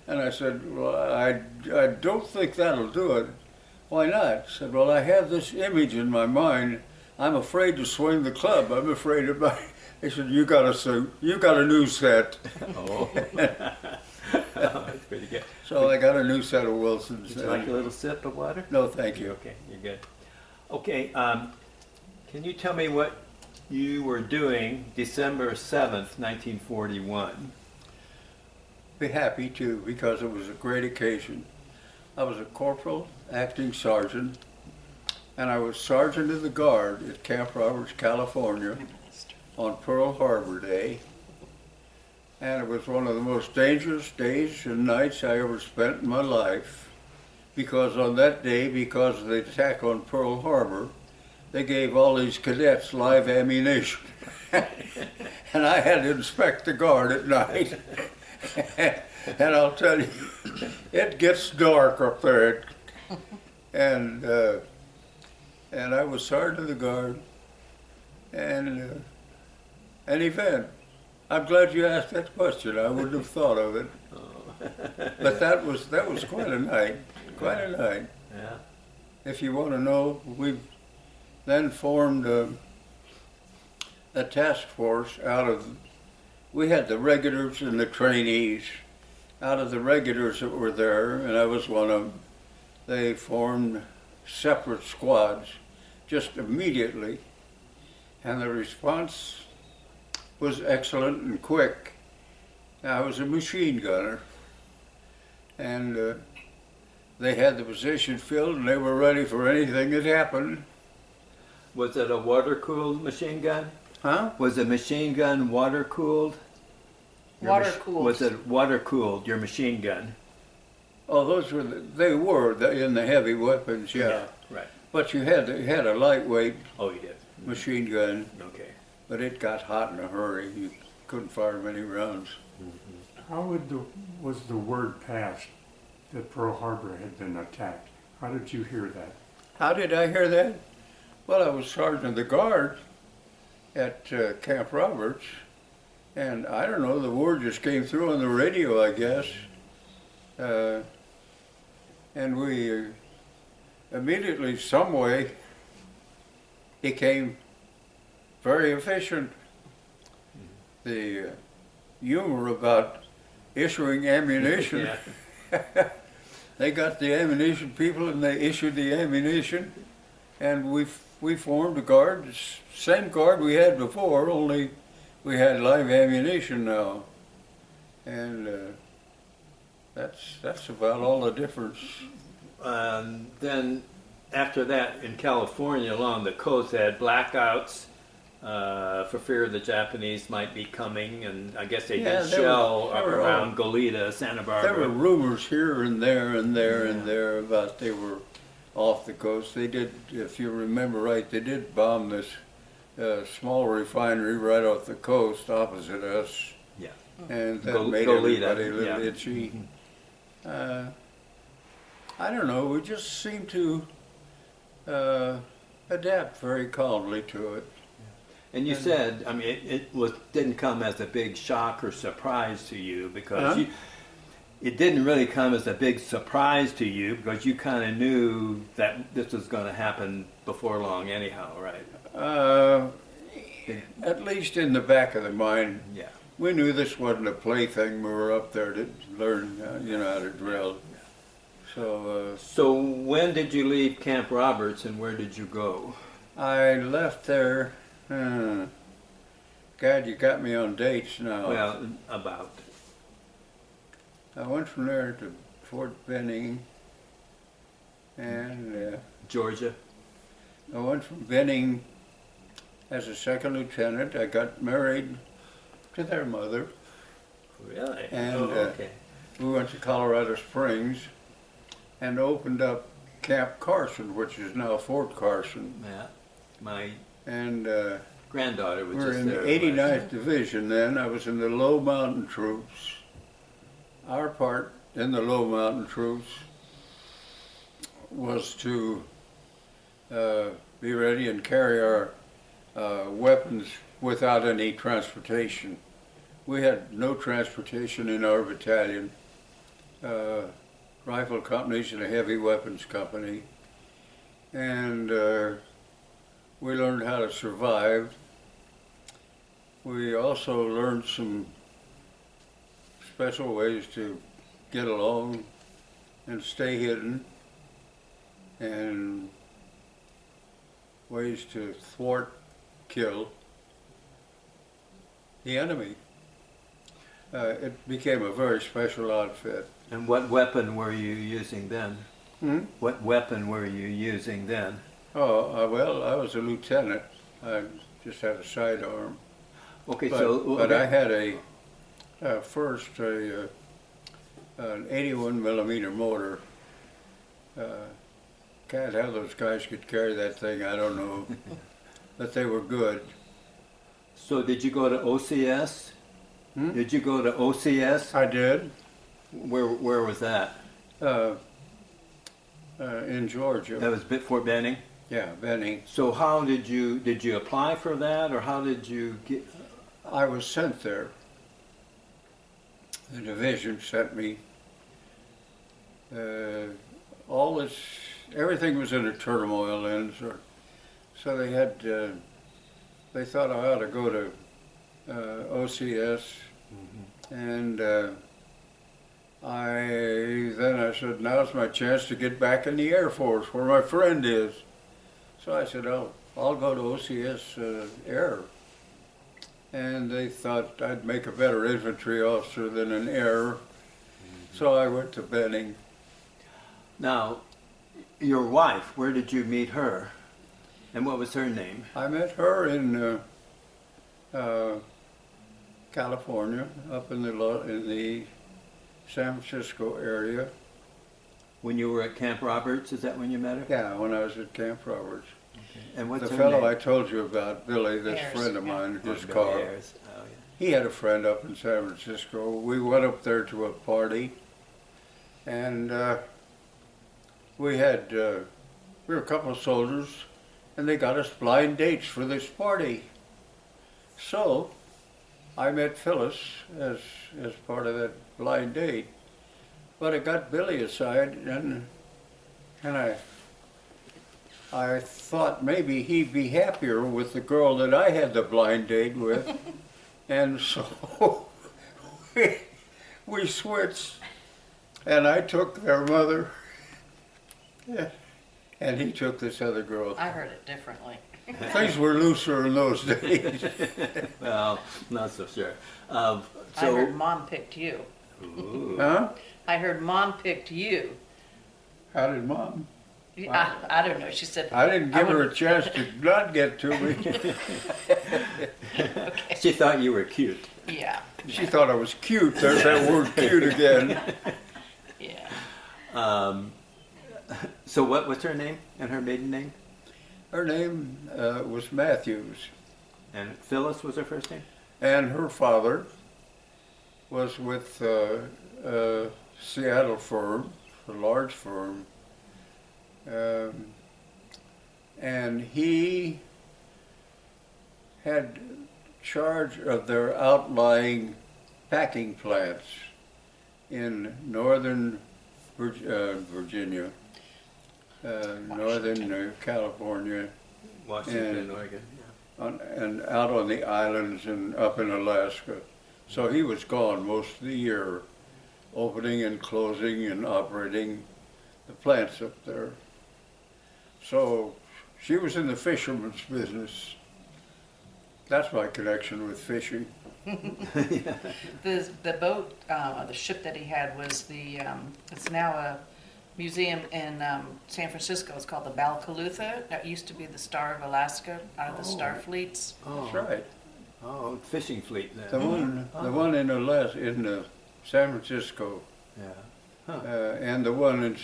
And I said, well, I don't think that'll do it. Why not? I said, well, I have this image in my mind. I'm afraid to swing the club. I'm afraid of my... They said, you got a suit. You got a new set. Oh. That's pretty good. So I got a new set of Wilsons. Would you like a little sip of water? No, thank you. Okay, you're good. Okay, can you tell me what you were doing December 7th, 1941? Be happy to, because it was a great occasion. I was a corporal, acting sergeant, and I was sergeant of the guard at Camp Roberts, California, on Pearl Harbor Day. And it was one of the most dangerous days and nights I ever spent in my life, because on that day, because of the attack on Pearl Harbor, they gave all these cadets live ammunition. And I had to inspect the guard at night. And I'll tell you, it gets dark up there. And I was sergeant of the guard. And an event. I'm glad you asked that question. I wouldn't have thought of it. But that was quite a night. Quite a night. Yeah. If you want to know, we then formed a task force out of, we had the regulars and the trainees. Out of the regulars that were there, and I was one of them, they formed separate squads just immediately. And the response was excellent and quick. I was a machine gunner, and they had the position filled and they were ready for anything that happened. Was it a water-cooled machine gun? Huh? Was the machine gun water-cooled? Water cooled. Was it water-cooled, your machine gun? Oh, those were, they were in the heavy weapons, yeah. Right. But you had a lightweight Oh, you did? machine gun, Okay. but it got hot in a hurry. You couldn't fire many rounds. How was the word passed that Pearl Harbor had been attacked? How did you hear that? How did I hear that? Well, I was sergeant of the guard at Camp Roberts, and I don't know, the word just came through on the radio, I guess. And we immediately, some way, became very efficient. the humor about issuing ammunition. Yeah. They got the ammunition people and they issued the ammunition, and we formed a guard, same guard we had before, only we had live ammunition now, and that's about all the difference. Then after that, in California along the coast, they had blackouts for fear the Japanese might be coming, and I guess they Yeah, did there shell were- up there were around Goleta, Santa There were Barbara. rumors here and there and there and Yeah. there about they were off the coast. They did, if you remember right, they did bomb this small refinery right off the coast opposite us. Yeah. And that Go- made Goleta, everybody a little yeah. itchy. I don't know, we just seem to adapt very calmly to it. And you said, I mean, didn't come as a big shock or surprise to you because Huh? it didn't really come as a big surprise to you because you kind of knew that this was going to happen before long anyhow, right? At least in the back of the mind, Yeah. we knew this wasn't a plaything. We were up there to learn, how to drill. So So when did you leave Camp Roberts and where did you go? I left there. God, you got me on dates now. Well, about. I went from there to Fort Benning, and Georgia? I went from Benning as a second lieutenant. I got married to their mother. Really? And, okay. We went to Colorado Springs and opened up Camp Carson, which is now Fort Carson. Yeah. My And granddaughter we was were just in the there. 89th Division then. I was in the Low Mountain Troops. Our part in the Low Mountain Troops was to be ready and carry our weapons without any transportation. We had no transportation in our battalion. Rifle companies and a heavy weapons company. And we learned how to survive. We also learned some special ways to get along and stay hidden, and ways to thwart, kill the enemy. It became a very special outfit. And what weapon were you using then? What weapon were you using then? Oh, well, I was a lieutenant. I just had a sidearm. Okay, But I had first an 81 millimeter motor. God, how those guys could carry that thing, I don't know. But they were good. So did you go to OCS? Did you go to OCS? I did, Where was that? in Georgia. That was Fort Benning. Yeah, Benning. So how did you apply for that, or how did you get? I was sent there. The division sent me. Everything was in a turmoil then, so they had, they thought I ought to go to OCS, and I said, now's my chance to get back in the Air Force where my friend is. So I said, I'll go to OCS Air. And they thought I'd make a better infantry officer than an air. So I went to Benning. Now, your wife, where did you meet her? And what was her name? I met her in California, up in the San Francisco area. When you were at Camp Roberts, is that when you met her? Yeah, when I was at Camp Roberts. And what's The her fellow name? I told you about, Billy, this Ayers, friend of yeah. mine, his Billy car. Ayers. Oh, yeah. He had a friend up in San Francisco. We went up there to a party, and we were a couple of soldiers, and they got us blind dates for this party. So I met Phyllis as part of that blind date, but I got Billy aside, and I thought maybe he'd be happier with the girl that I had the blind date with. And so we switched, and I took their mother, yeah, and he took this other girl. I heard it differently. Things were looser in those days. Well, not so sure. I So, heard Mom picked you. ooh. Huh? I heard Mom picked you. How did Mom? I don't know. She said. I didn't give her wouldn't- a chance to not get to me. She thought you were cute. Yeah. She thought I was cute. There's that word cute again. Yeah. So what's her name and her maiden name? Her name was Matthews, And Phyllis was her first name? and her father was with a Seattle firm, a large firm, and he had charge of their outlying packing plants in northern Virginia, northern California, Washington, And- Oregon. and out on the islands and up in Alaska. So he was gone most of the year, opening and closing and operating the plants up there. So she was in the fisherman's business. That's my connection with fishing. The boat, the ship that he had was it's now a museum in San Francisco. It's called the Balcalutha. That used to be the Star of Alaska, out of the Star Fleets. That's right. Oh, fishing fleet then. The one in Alaska, in San Francisco, Yeah. and the one in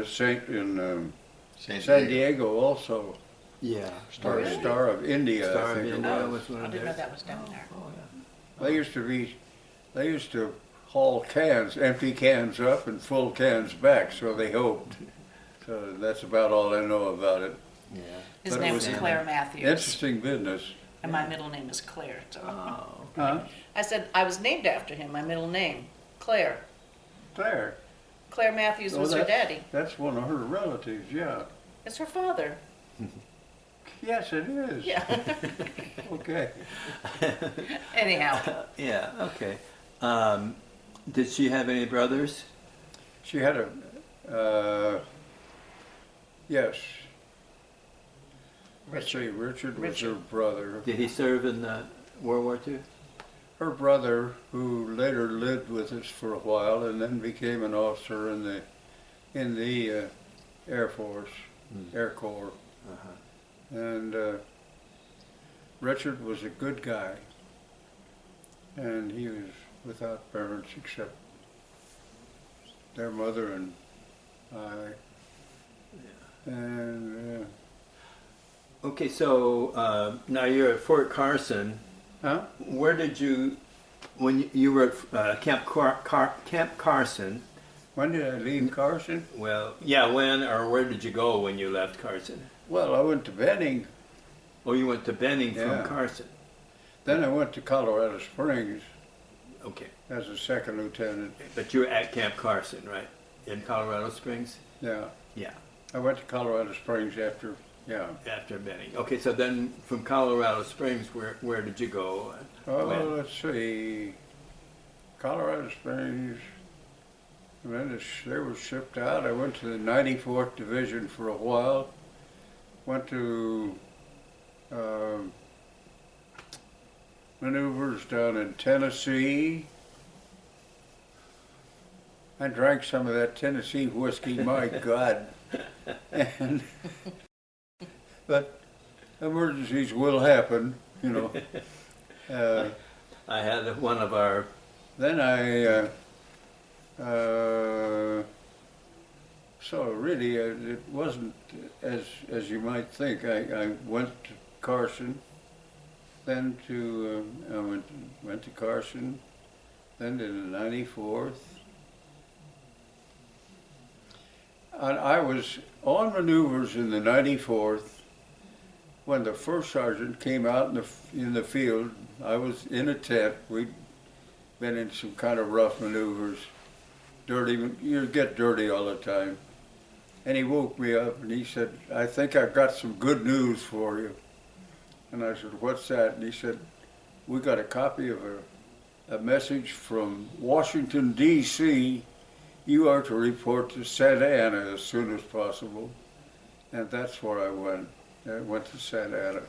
San Diego also. Yeah. Or Star of India, Star I of think it India was. was one I of didn't know theirs. that was down there. Oh, yeah. They used to haul cans, empty cans up and full cans back, so they hoped. So that's about all I know about it. Yeah. His But it name was was Claire Matthews, Interesting business. and my middle name is Claire. So Oh. Huh? I said I was named after him. My middle name, Claire. Claire. Claire Matthews Oh, was her that's- daddy. That's one of her relatives, yeah. It's her father. Yes, it is. Yeah. Okay. Anyhow, Yeah, okay. Did she have any brothers? She had yes. Let's see, Richard was her brother. Did he serve in World War II? Her brother, who later lived with us for a while and then became an officer in the Air Force, Air Corps. Uh-huh. And Richard was a good guy, and he was without parents except their mother and I. And Okay, so now you're at Fort Carson. huh? Where did you, when you were at Camp Carson, When did I leave Carson? well, yeah, when or where did you go when you left Carson? Well, I went to Benning, Oh, you went to Benning Yeah. from Carson. then I went to Colorado Springs Okay, as a second lieutenant. but you were at Camp Carson, right? In Colorado Springs? Yeah, Yeah, I went to Colorado Springs after. Yeah. after Benning. Okay, so then from Colorado Springs, where did you go? Oh, When? let's see. Colorado Springs. When they were shipped out, I went to the 94th Division for a while. Went to maneuvers down in Tennessee. I drank some of that Tennessee whiskey, my God. And, but emergencies will happen, you know. I had one of our, Then I, so really it wasn't as you might think. I went to Carson, then to, I went to Carson, then to the 94th. And I was on maneuvers in the 94th when the first sergeant came out in the field. I was in a tent. We'd been in some kind of rough maneuvers. Dirty, you get dirty all the time. And he woke me up and he said, "I think I've got some good news for you." And I said, "What's that?" And he said, we got a copy of a message from Washington, D.C. You are to report to Santa Ana as soon as possible. And that's where I went. I went to Santa Ana,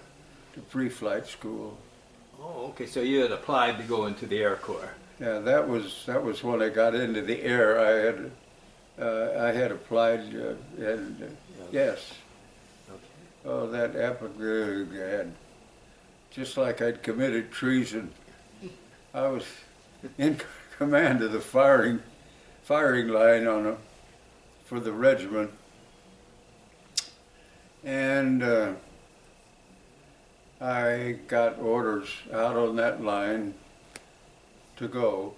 to pre-flight school. Oh, okay. So you had applied to go into the Air Corps. Yeah, that was when I got into the air. I had applied, and yes. Okay. Oh, that epic, God. Just like I'd committed treason. I was in command of the firing line for the regiment, and I got orders out on that line to go.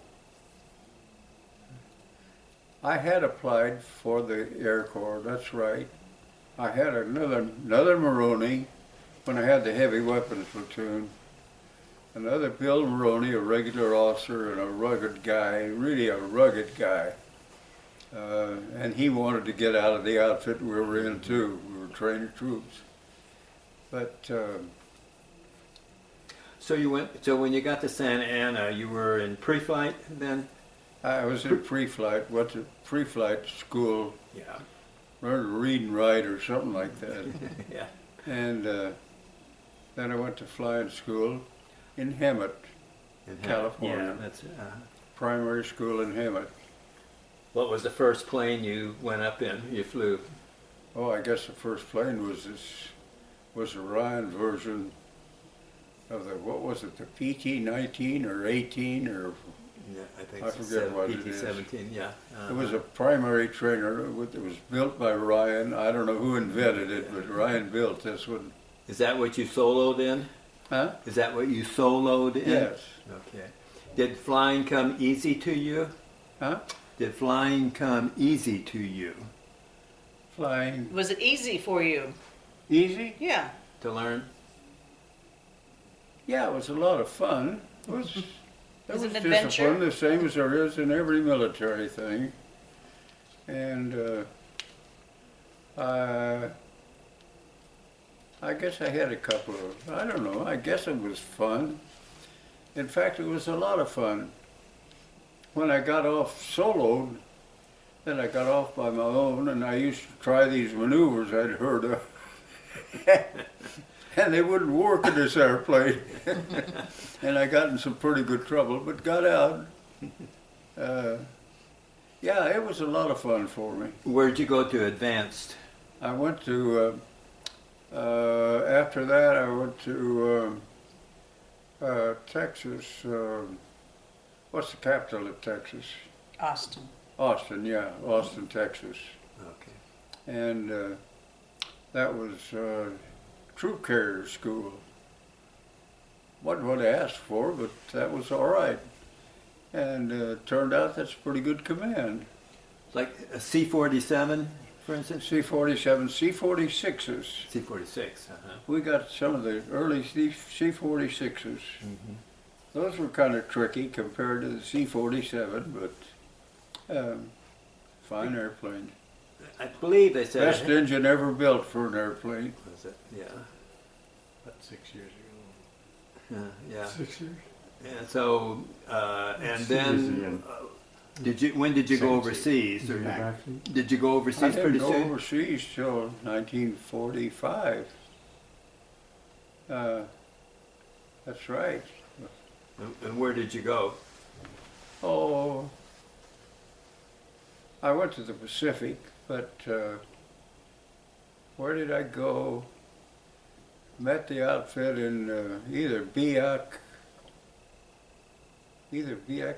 I had applied for the Air Corps, that's right. I had another Maroney when I had the heavy weapons platoon. Another Bill Maroney, a regular officer and a rugged guy, really a rugged guy. And he wanted to get out of the outfit we were in too. We were training troops. But So you went. So when you got to Santa Ana, you were in pre-flight then. I was in pre-flight, went to pre-flight school, Yeah. learned to read and write or something like that. Yeah. And then I went to flying school in Hammett, California. Yeah. That's. Primary school in Hammett. What was the first plane you went up in? You flew. Oh, I guess the first plane was a Ryan version of the, what was it, the PT-19 or 18 or, Yeah, I think I forget what it is. PT-17. Yeah. it was a primary trainer. It was built by Ryan. I don't know who invented it, but Ryan built this one. Is that what you soloed in? Huh? Is that what you soloed in? Yes. Okay. Did flying come easy to you? Huh? Did flying come easy to you Flying Was it easy for you? easy? Yeah. to learn? Yeah, it was a lot of fun. It was Was it an discipline, adventure? the same as there is in every military thing. And I guess I had a couple of, I don't know, I guess it was fun. In fact, it was a lot of fun. When I got off soloed, then I got off by my own, and I used to try these maneuvers I'd heard of. And they wouldn't work in this airplane. And I got in some pretty good trouble, but got out. Yeah, it was a lot of fun for me. Where'd you go to advanced? I went to, after that I went to Texas. What's the capital of Texas? Austin. Austin, yeah, Austin, Texas. Okay. And that was troop carrier school. Wasn't what I asked for, but that was all right. And turned out that's pretty good command. Like a C-47, for instance? C-47, C-46s. C-46, We got some of the early C-46s. Those were kind of tricky compared to the C-47, but fine airplane. I believe they said... Best engine ever built for an airplane. Was it? Yeah. About 6 years ago. Yeah. 6 years? And so, and It's then, easy and- when did you go 17. overseas? Or Go back to- did you go I overseas didn't pretty go soon? overseas till 1945. That's right. And where did you go? Oh, I went to the Pacific, but where did I go? Met the outfit in either Biak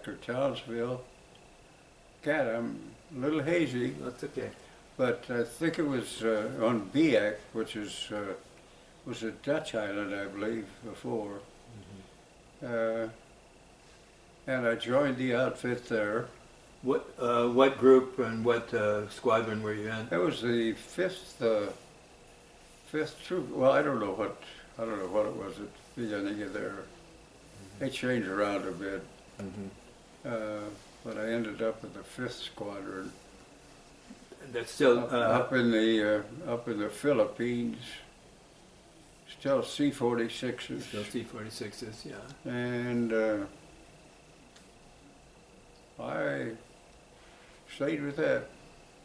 or Townsville. God, I'm a little hazy, That's okay. but I think it was on Biak, which was a Dutch island, I believe, before. And I joined the outfit there. What group and what squadron were you in? That was the fifth troop. Well, I don't know what it was at the beginning of there. They changed around a bit, but I ended up in the 5th squadron That's still up in the Philippines. still C-46s. Still C-46s, yeah. And I stayed with that.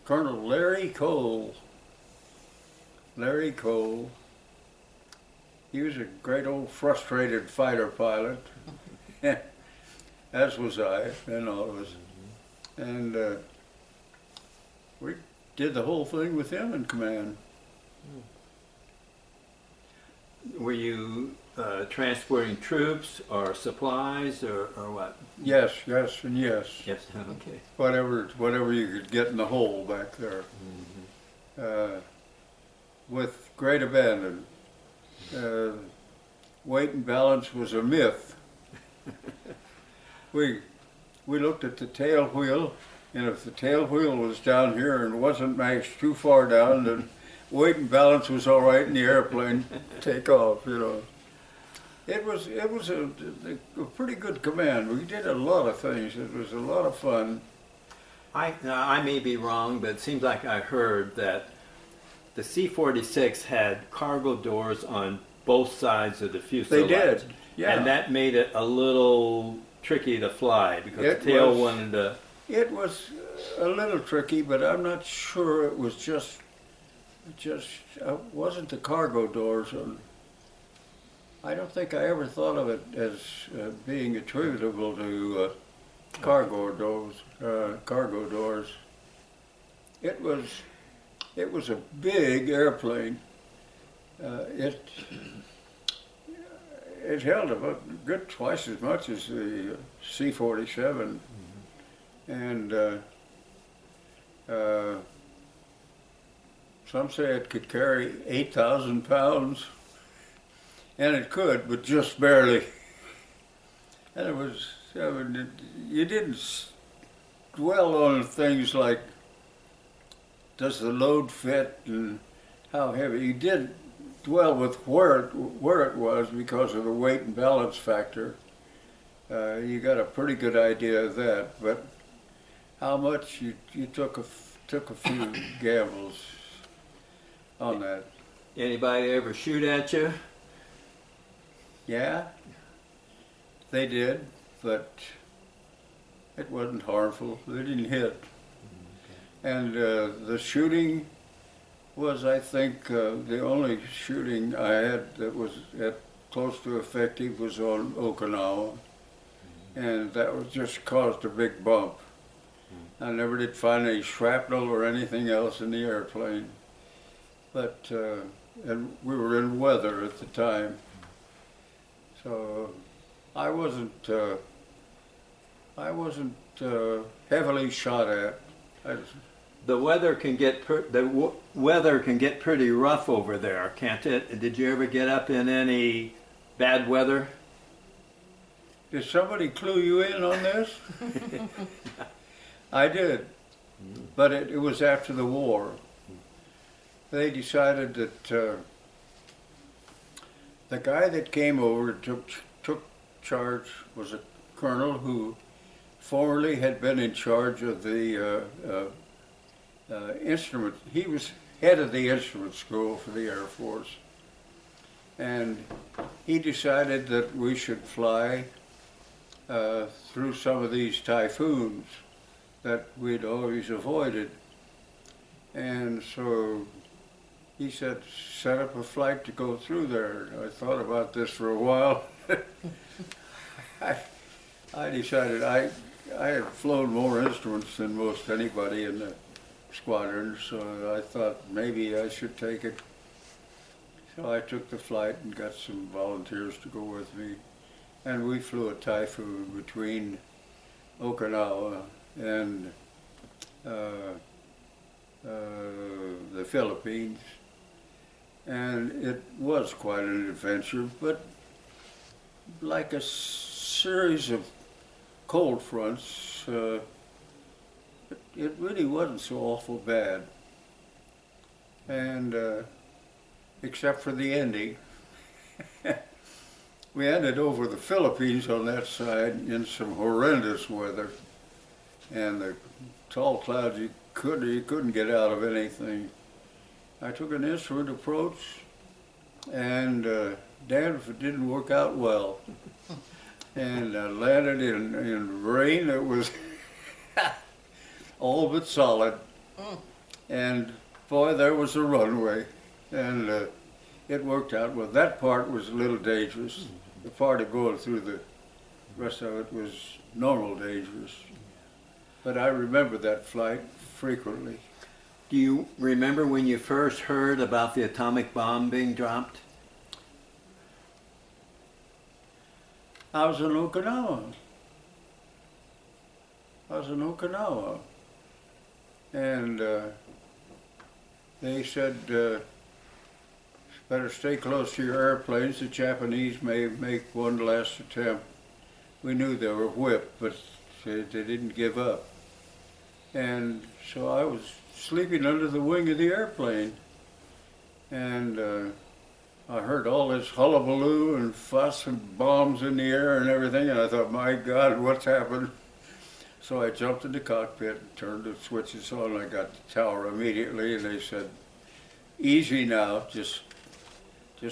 Colonel Larry Cole. Larry Cole. He was a great old frustrated fighter pilot, as was I, and all of us. And we did the whole thing with him in command. Were you transporting troops or supplies or what? Yes, yes, and yes. Yes. Okay. Whatever you could get in the hole back there. With great abandon. Weight and balance was a myth. We looked at the tail wheel, and if the tail wheel was down here and wasn't mashed too far down, then weight and balance was all right in the airplane take off, you know. It was a pretty good command. We did a lot of things. It was a lot of fun. I may be wrong, but it seems like I heard that the C-46 had cargo doors on both sides of the fuselage. They did, yeah. And that made it a little tricky to fly because It the tail was. wanted to... It was a little tricky, but I'm not sure it was just wasn't the cargo doors. I don't think I ever thought of it as being attributable to cargo doors. It was a big airplane. It held about good twice as much as the C-47, and some say it could carry 8,000 pounds, and it could, but just barely. And it was, you didn't dwell on things like, does the load fit and how heavy? You did dwell with where it was because of the weight and balance factor. You got a pretty good idea of that, but how much you took a few gambles on that. Anybody ever shoot at you? Yeah, they did, but it wasn't harmful. They didn't hit. And the shooting was, I think, the only shooting I had that was close to effective was on Okinawa. And that was just caused a big bump. I never did find any shrapnel or anything else in the airplane. But, and we were in weather at the time. So I wasn't heavily shot at. The weather can get pretty rough over there, can't it? Did you ever get up in any bad weather? Did somebody clue you in on this? I did, but it was after the war. They decided that the guy that came over took charge was a colonel who formerly had been in charge of the instrument. He was head of the instrument school for the Air Force. And he decided that we should fly through some of these typhoons that we'd always avoided. And so he said, set up a flight to go through there. I thought about this for a while. I decided I had flown more instruments than most anybody in the squadron, so I thought maybe I should take it. So I took the flight and got some volunteers to go with me, and we flew a typhoon between Okinawa and the Philippines, and it was quite an adventure, but like a series of cold fronts, it really wasn't so awful bad. And except for the ending. We ended over the Philippines on that side in some horrendous weather. And the tall clouds, you couldn't get out of anything. I took an instrument approach, and Dad, if it didn't work out well, and I landed in rain that was all but solid, and boy, there was a runway, and it worked out well. That part was a little dangerous. The part of going through the rest of it was normal dangerous. But I remember that flight frequently. Do you remember when you first heard about the atomic bomb being dropped? I was in Okinawa. And they said, better stay close to your airplanes. The Japanese may make one last attempt. We knew they were whipped, but they didn't give up. And so I was sleeping under the wing of the airplane. And I heard all this hullabaloo and fuss and bombs in the air and everything, and I thought, my God, what's happened? So I jumped in the cockpit and turned the switches on. I got the tower immediately, and they said, easy now, just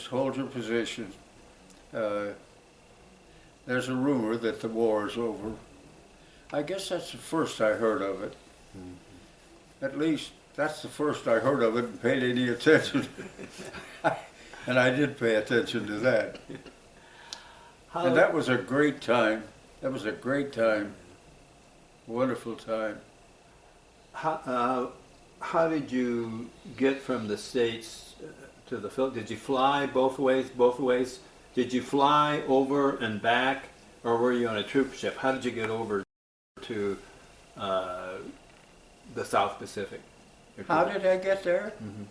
hold your position. There's a rumor that the war is over. I guess that's the first I heard of it. At least that's the first I heard of it and paid any attention. And I did pay attention to that. And that was a great time. That was a great time. Wonderful time. How did you get from the States to the Philippines? Did you fly both ways? Both ways? Did you fly over and back, or were you on a troop ship? How did you get over to the South Pacific? How did I get there? Mm-hmm.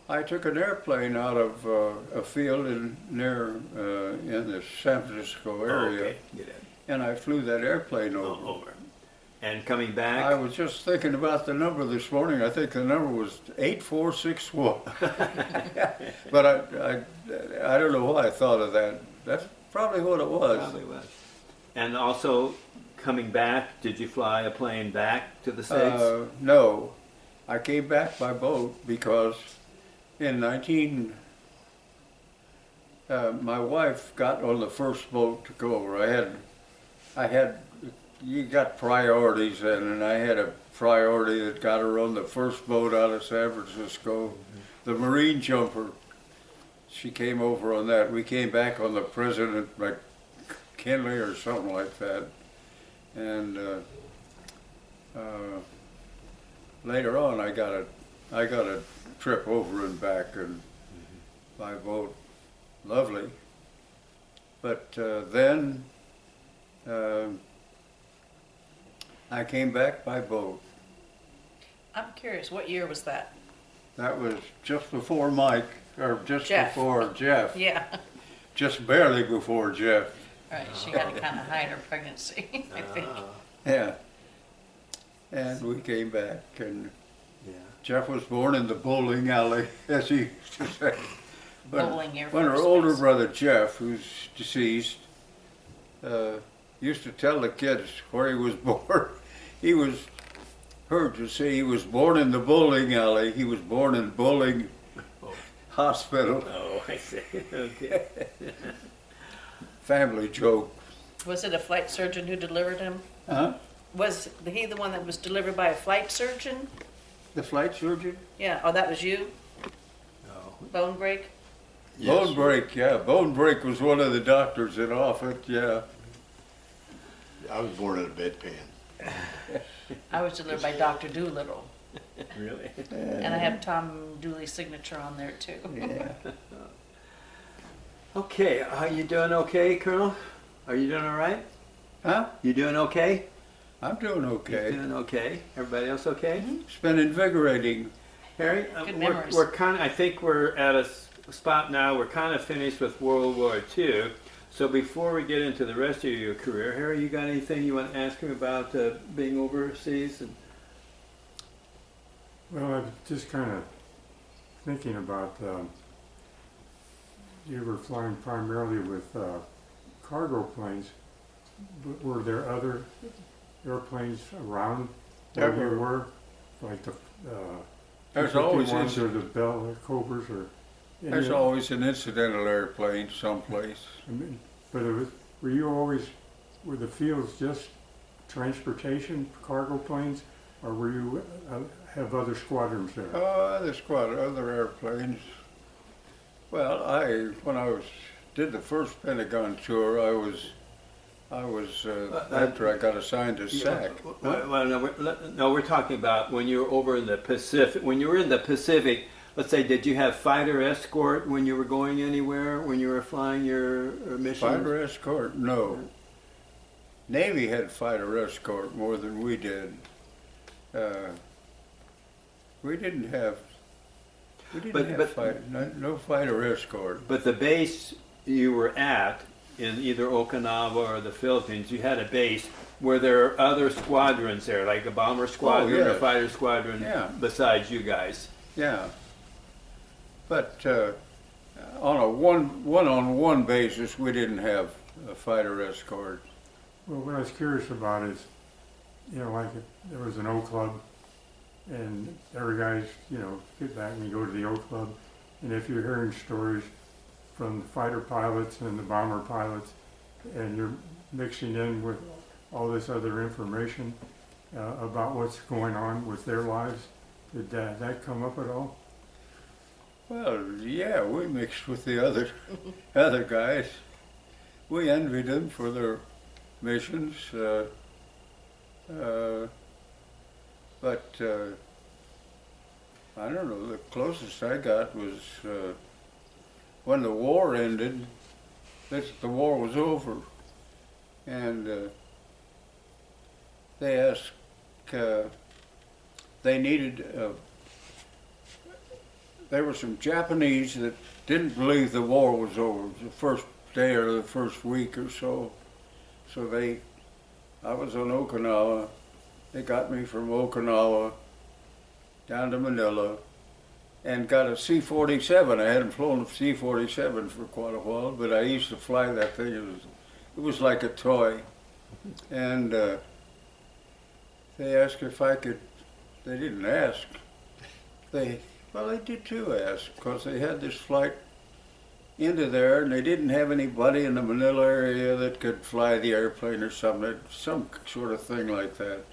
I took an airplane out of a field near in the San Francisco area, Oh, okay. You did. and I flew that airplane Oh, over. over. And coming back? I was just thinking about the number this morning. I think the number was 8461. But I don't know why I thought of that. That's probably what it was. Probably was. And also, coming back, did you fly a plane back to the States? No, I came back by boat because in my wife got on the first boat to go over. You got priorities then, and I had a priority that got her on the first boat out of San Francisco, the Marine Jumper. She came over on that. We came back on the President McKinley or something like that. And later on, I got a trip over and back and by boat. Lovely. But then I came back by boat. I'm curious, what year was that? That was just before Mike, or just Jeff. before Jeff. Yeah. Just barely before Jeff. Right, she had to kind of hide her pregnancy, I think. Yeah. And we came back, and Yeah. Jeff was born in the bowling alley, as he used to say. Bowling Air When her Force older Base. brother Jeff, who's deceased, used to tell the kids where he was born. He was heard to say he was born in the bowling alley. He was born in Bowling Hospital. Oh, I see. Okay. Family joke. Was it a flight surgeon who delivered him? Huh? Was he the one that was delivered by a flight surgeon? The flight surgeon? Yeah, oh, that was you? Oh. Bone break? Bone break, yeah. Bone break was one of the doctors in Offutt, yeah. I was born in a bedpan. I was delivered by Dr. Doolittle. Really? And I have Tom Dooley's signature on there too. Yeah. Okay, are you doing okay, Colonel? Are you doing all right? Huh? You doing okay? I'm doing You okay. doing okay? Everybody else okay? It's been invigorating. Harry, Good we're memories. kind of, I think we're at a spot now, we're kind of finished with World War II. So before we get into the rest of your career, Harry, you got anything you want to ask him about being overseas? And Well, I'm just kind of thinking about, you were flying primarily with cargo planes, but were there other airplanes around where There you were? Like the There's always ones is. or the Bell Cobras or? And There's you- always an incidental airplane someplace. I mean, but were you always, were the fields just transportation, cargo planes, or were you have other squadrons there? Other squad, other airplanes. Well, when I did the first Pentagon tour, I was after I got assigned to SAC. Well, no, we're talking about when you were over in the Pacific. When you were in the Pacific, let's say, did you have fighter escort when you were going anywhere? When you were flying your missions? Fighter escort? No. Navy had fighter escort more than we did. We didn't have. No fighter escort. But the base you were at in either Okinawa or the Philippines, you had a base where there are other squadrons there, like a bomber squadron or yes. fighter squadron, Yeah. besides you guys. Yeah. But on a one-on-one basis, we didn't have a fighter escort. Well, what I was curious about is, like there was an O Club, and every guy's, get back and you go to the O Club, and if you're hearing stories from the fighter pilots and the bomber pilots, and you're mixing in with all this other information about what's going on with their lives, did that come up at all? Well, yeah, we mixed with the other guys. We envied them for their missions, but I don't know. The closest I got was when the war ended. The war was over, and they asked. They needed. There were some Japanese that didn't believe the war was over the first day or the first week or so. So I was on Okinawa. They got me from Okinawa down to Manila and got a C-47. I hadn't flown a C-47 for quite a while, but I used to fly that thing. It was like a toy. And they asked if I could, they didn't ask. Well, they did too ask, because they had this flight into there, and they didn't have anybody in the Manila area that could fly the airplane or something, some sort of thing like that.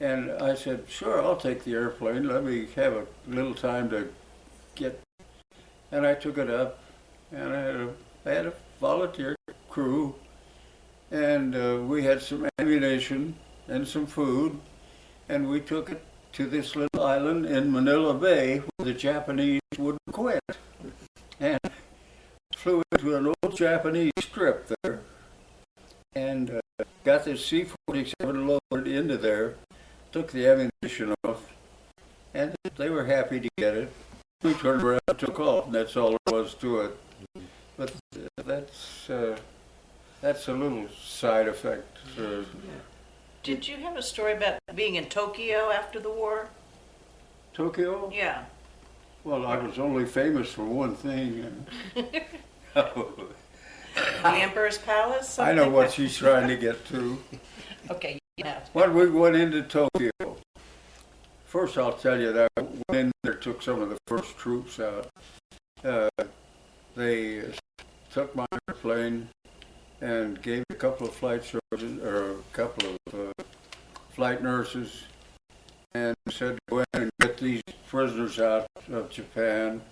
And I said, sure, I'll take the airplane. Let me have a little time to get. And I took it up, and I had a volunteer crew, and we had some ammunition and some food, and we took it to this little island in Manila Bay where the Japanese wouldn't quit. And flew into an old Japanese strip there and got this C-47 loaded into there, took the ammunition off, and they were happy to get it. We turned around and took off, and that's all there was to it. But that's a little side effect. Did you have a story about being in Tokyo after the war? Tokyo? Yeah. Well, I was only famous for one thing. The Emperor's Palace? I know something? what she's trying to get to. Okay, yeah. When we went into Tokyo, first I'll tell you that I went in there, took some of the first troops out. They took my airplane and gave a couple of flight surgeons, or a couple of flight nurses, and said, go in and get these prisoners out of Japan,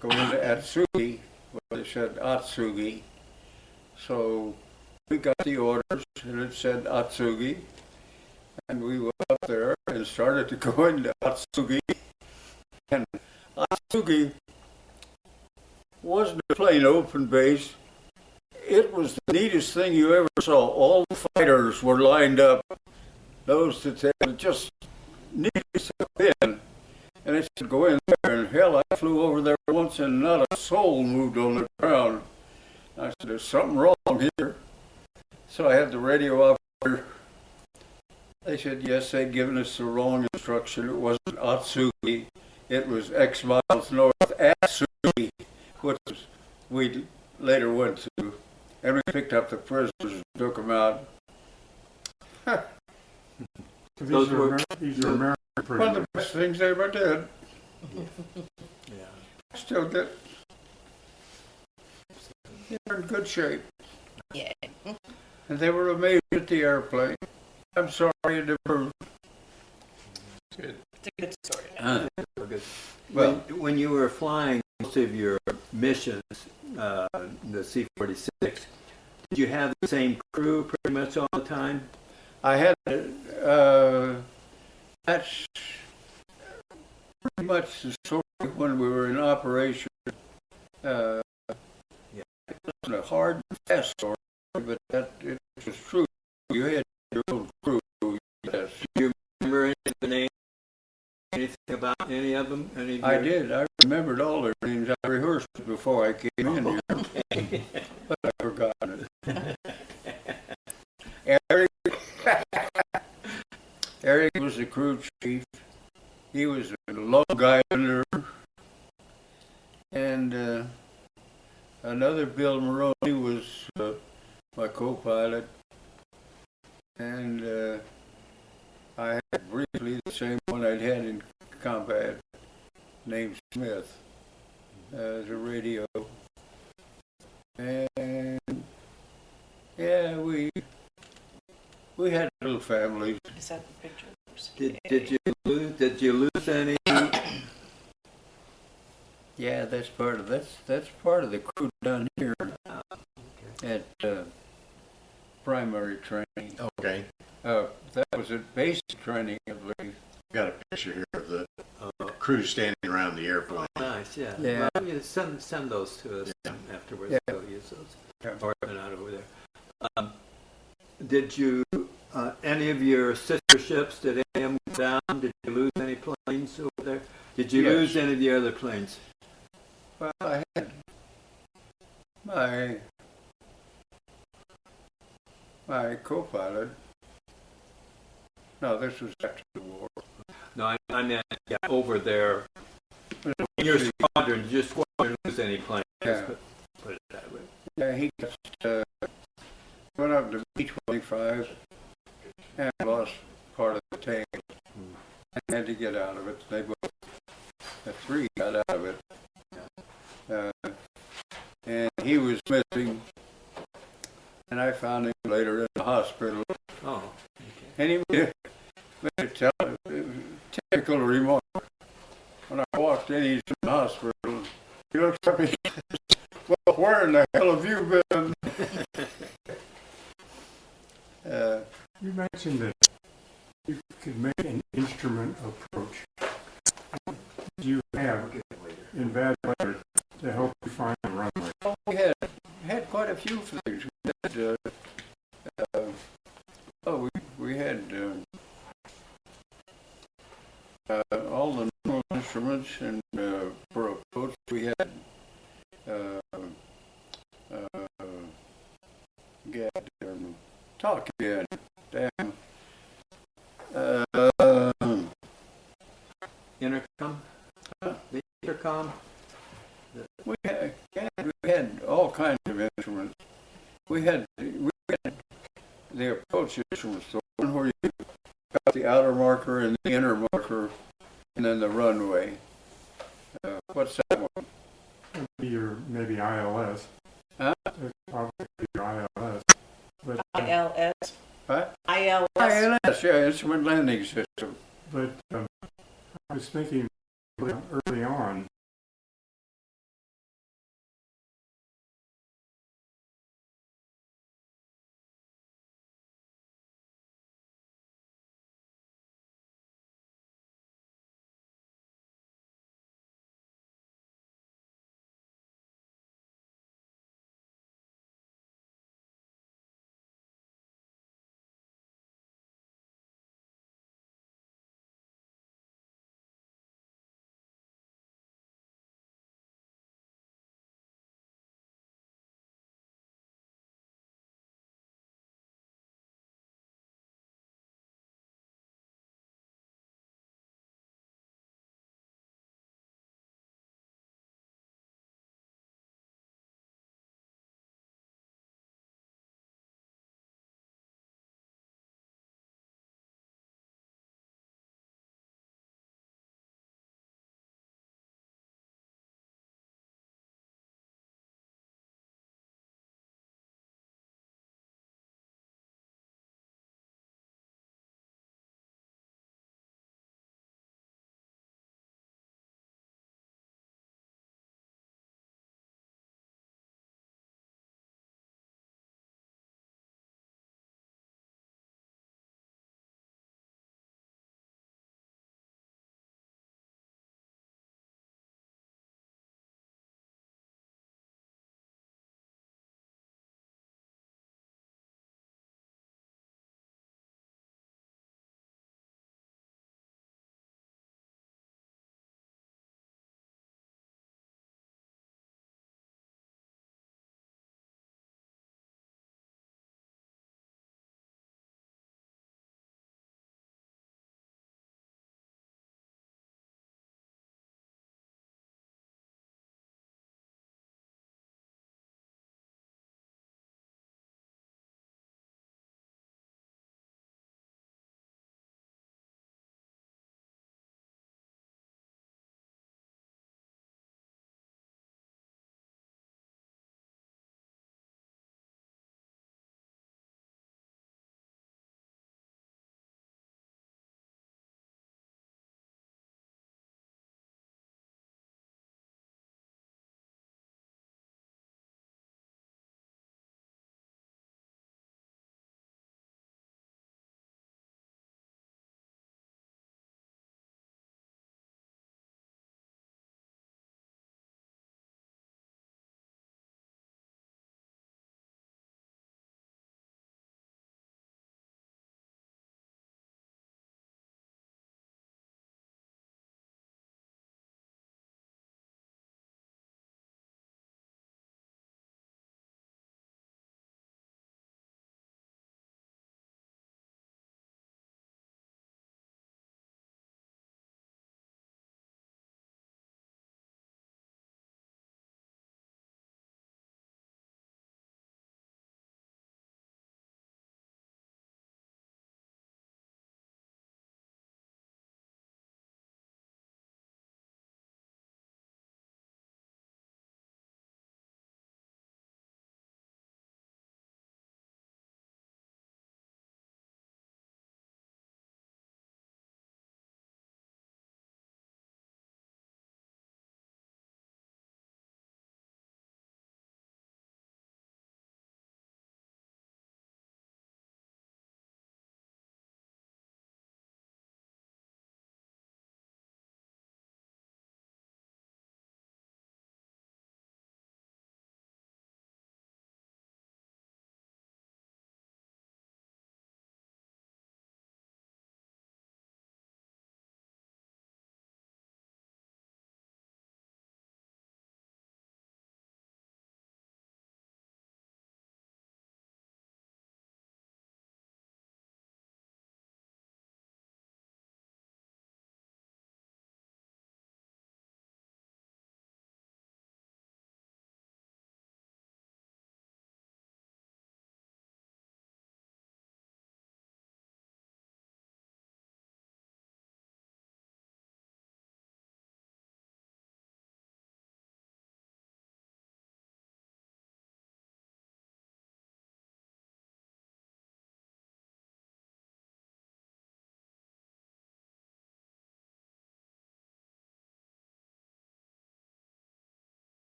go into Atsugi. Well, they said Atsugi. So we got the orders, and it said Atsugi, and we went up there and started to go into Atsugi. And Atsugi wasn't a plain open base. It was the neatest thing you ever saw. All the fighters were lined up, nose to tail, just neatly up in. And they said, go in there. And hell, I flew over there once and not a soul moved on the ground. I said, there's something wrong here. So I had the radio operator. They said, yes, they'd given us the wrong instruction. It wasn't Atsugi. It was X miles north, Atsugi, which we later went to. And we picked up the prisoners and took them out. These are American One of prisoners. the best things they ever did. Yeah. Still get They were in good shape. Yeah. And they were amazed at the airplane. I'm sorry it never. It's a good story. Well, When you were flying most of your missions, the C-46, did you have the same crew pretty much all the time? I had, that's pretty much the story when we were in operation. It wasn't a hard and fast story, but that it was true. You had your own crew, yes. Do you remember any of the names? Anything about any of them? Any of I your- did. I remembered all their names. I rehearsed it before I came in here, Okay. but I forgot it. Eric, Eric was the crew chief. He was a Long Islander, and another Bill Maroney was my co-pilot, and I had briefly the same one I'd had in combat, named Smith, as a radio, and yeah, we had little families. Is that the picture? Did you lose any? Yeah, that's part of the crew down here at primary training. Okay. That was a basic training, I believe. Got a picture here of the crew standing around the airplane. Nice, yeah. Yeah. Well, yeah, send those to us afterwards. Yeah. We'll use those. Yeah. Or they're not over there. Did you, any of your sister ships, did any of them go down? Did you lose any planes over there? Did you Yes. lose any of the other planes? Well, I had my co-pilot. No, this was after the war. No, I meant over there. In your squadron, did your squadron lose any planes? Yeah. Put it that way. Yeah, he just went up to B-25 and lost part of the tank. I had to get out of it. They both, the three got out of it. And he was missing, and I found him later in the hospital. Oh, And he made a typical remark. When I walked in, he's in the hospital. He looks at me, well, where in the hell have you been? You mentioned that you could make an instrument approach. What do you have in bad weather to help you find the runway? We had quite a few things. We had all the normal instruments, and for approach we had talk again. Damn. intercom? The intercom? We had all kinds of instruments. We had the approach instruments, the one where you got the outer marker and the inner marker, and then the runway. What's that one? That'd be your maybe ILS. Huh? That'd probably be your ILS. But, ILS? What? ILS? INS, yeah, Instrument Landing System. but I was thinking early on,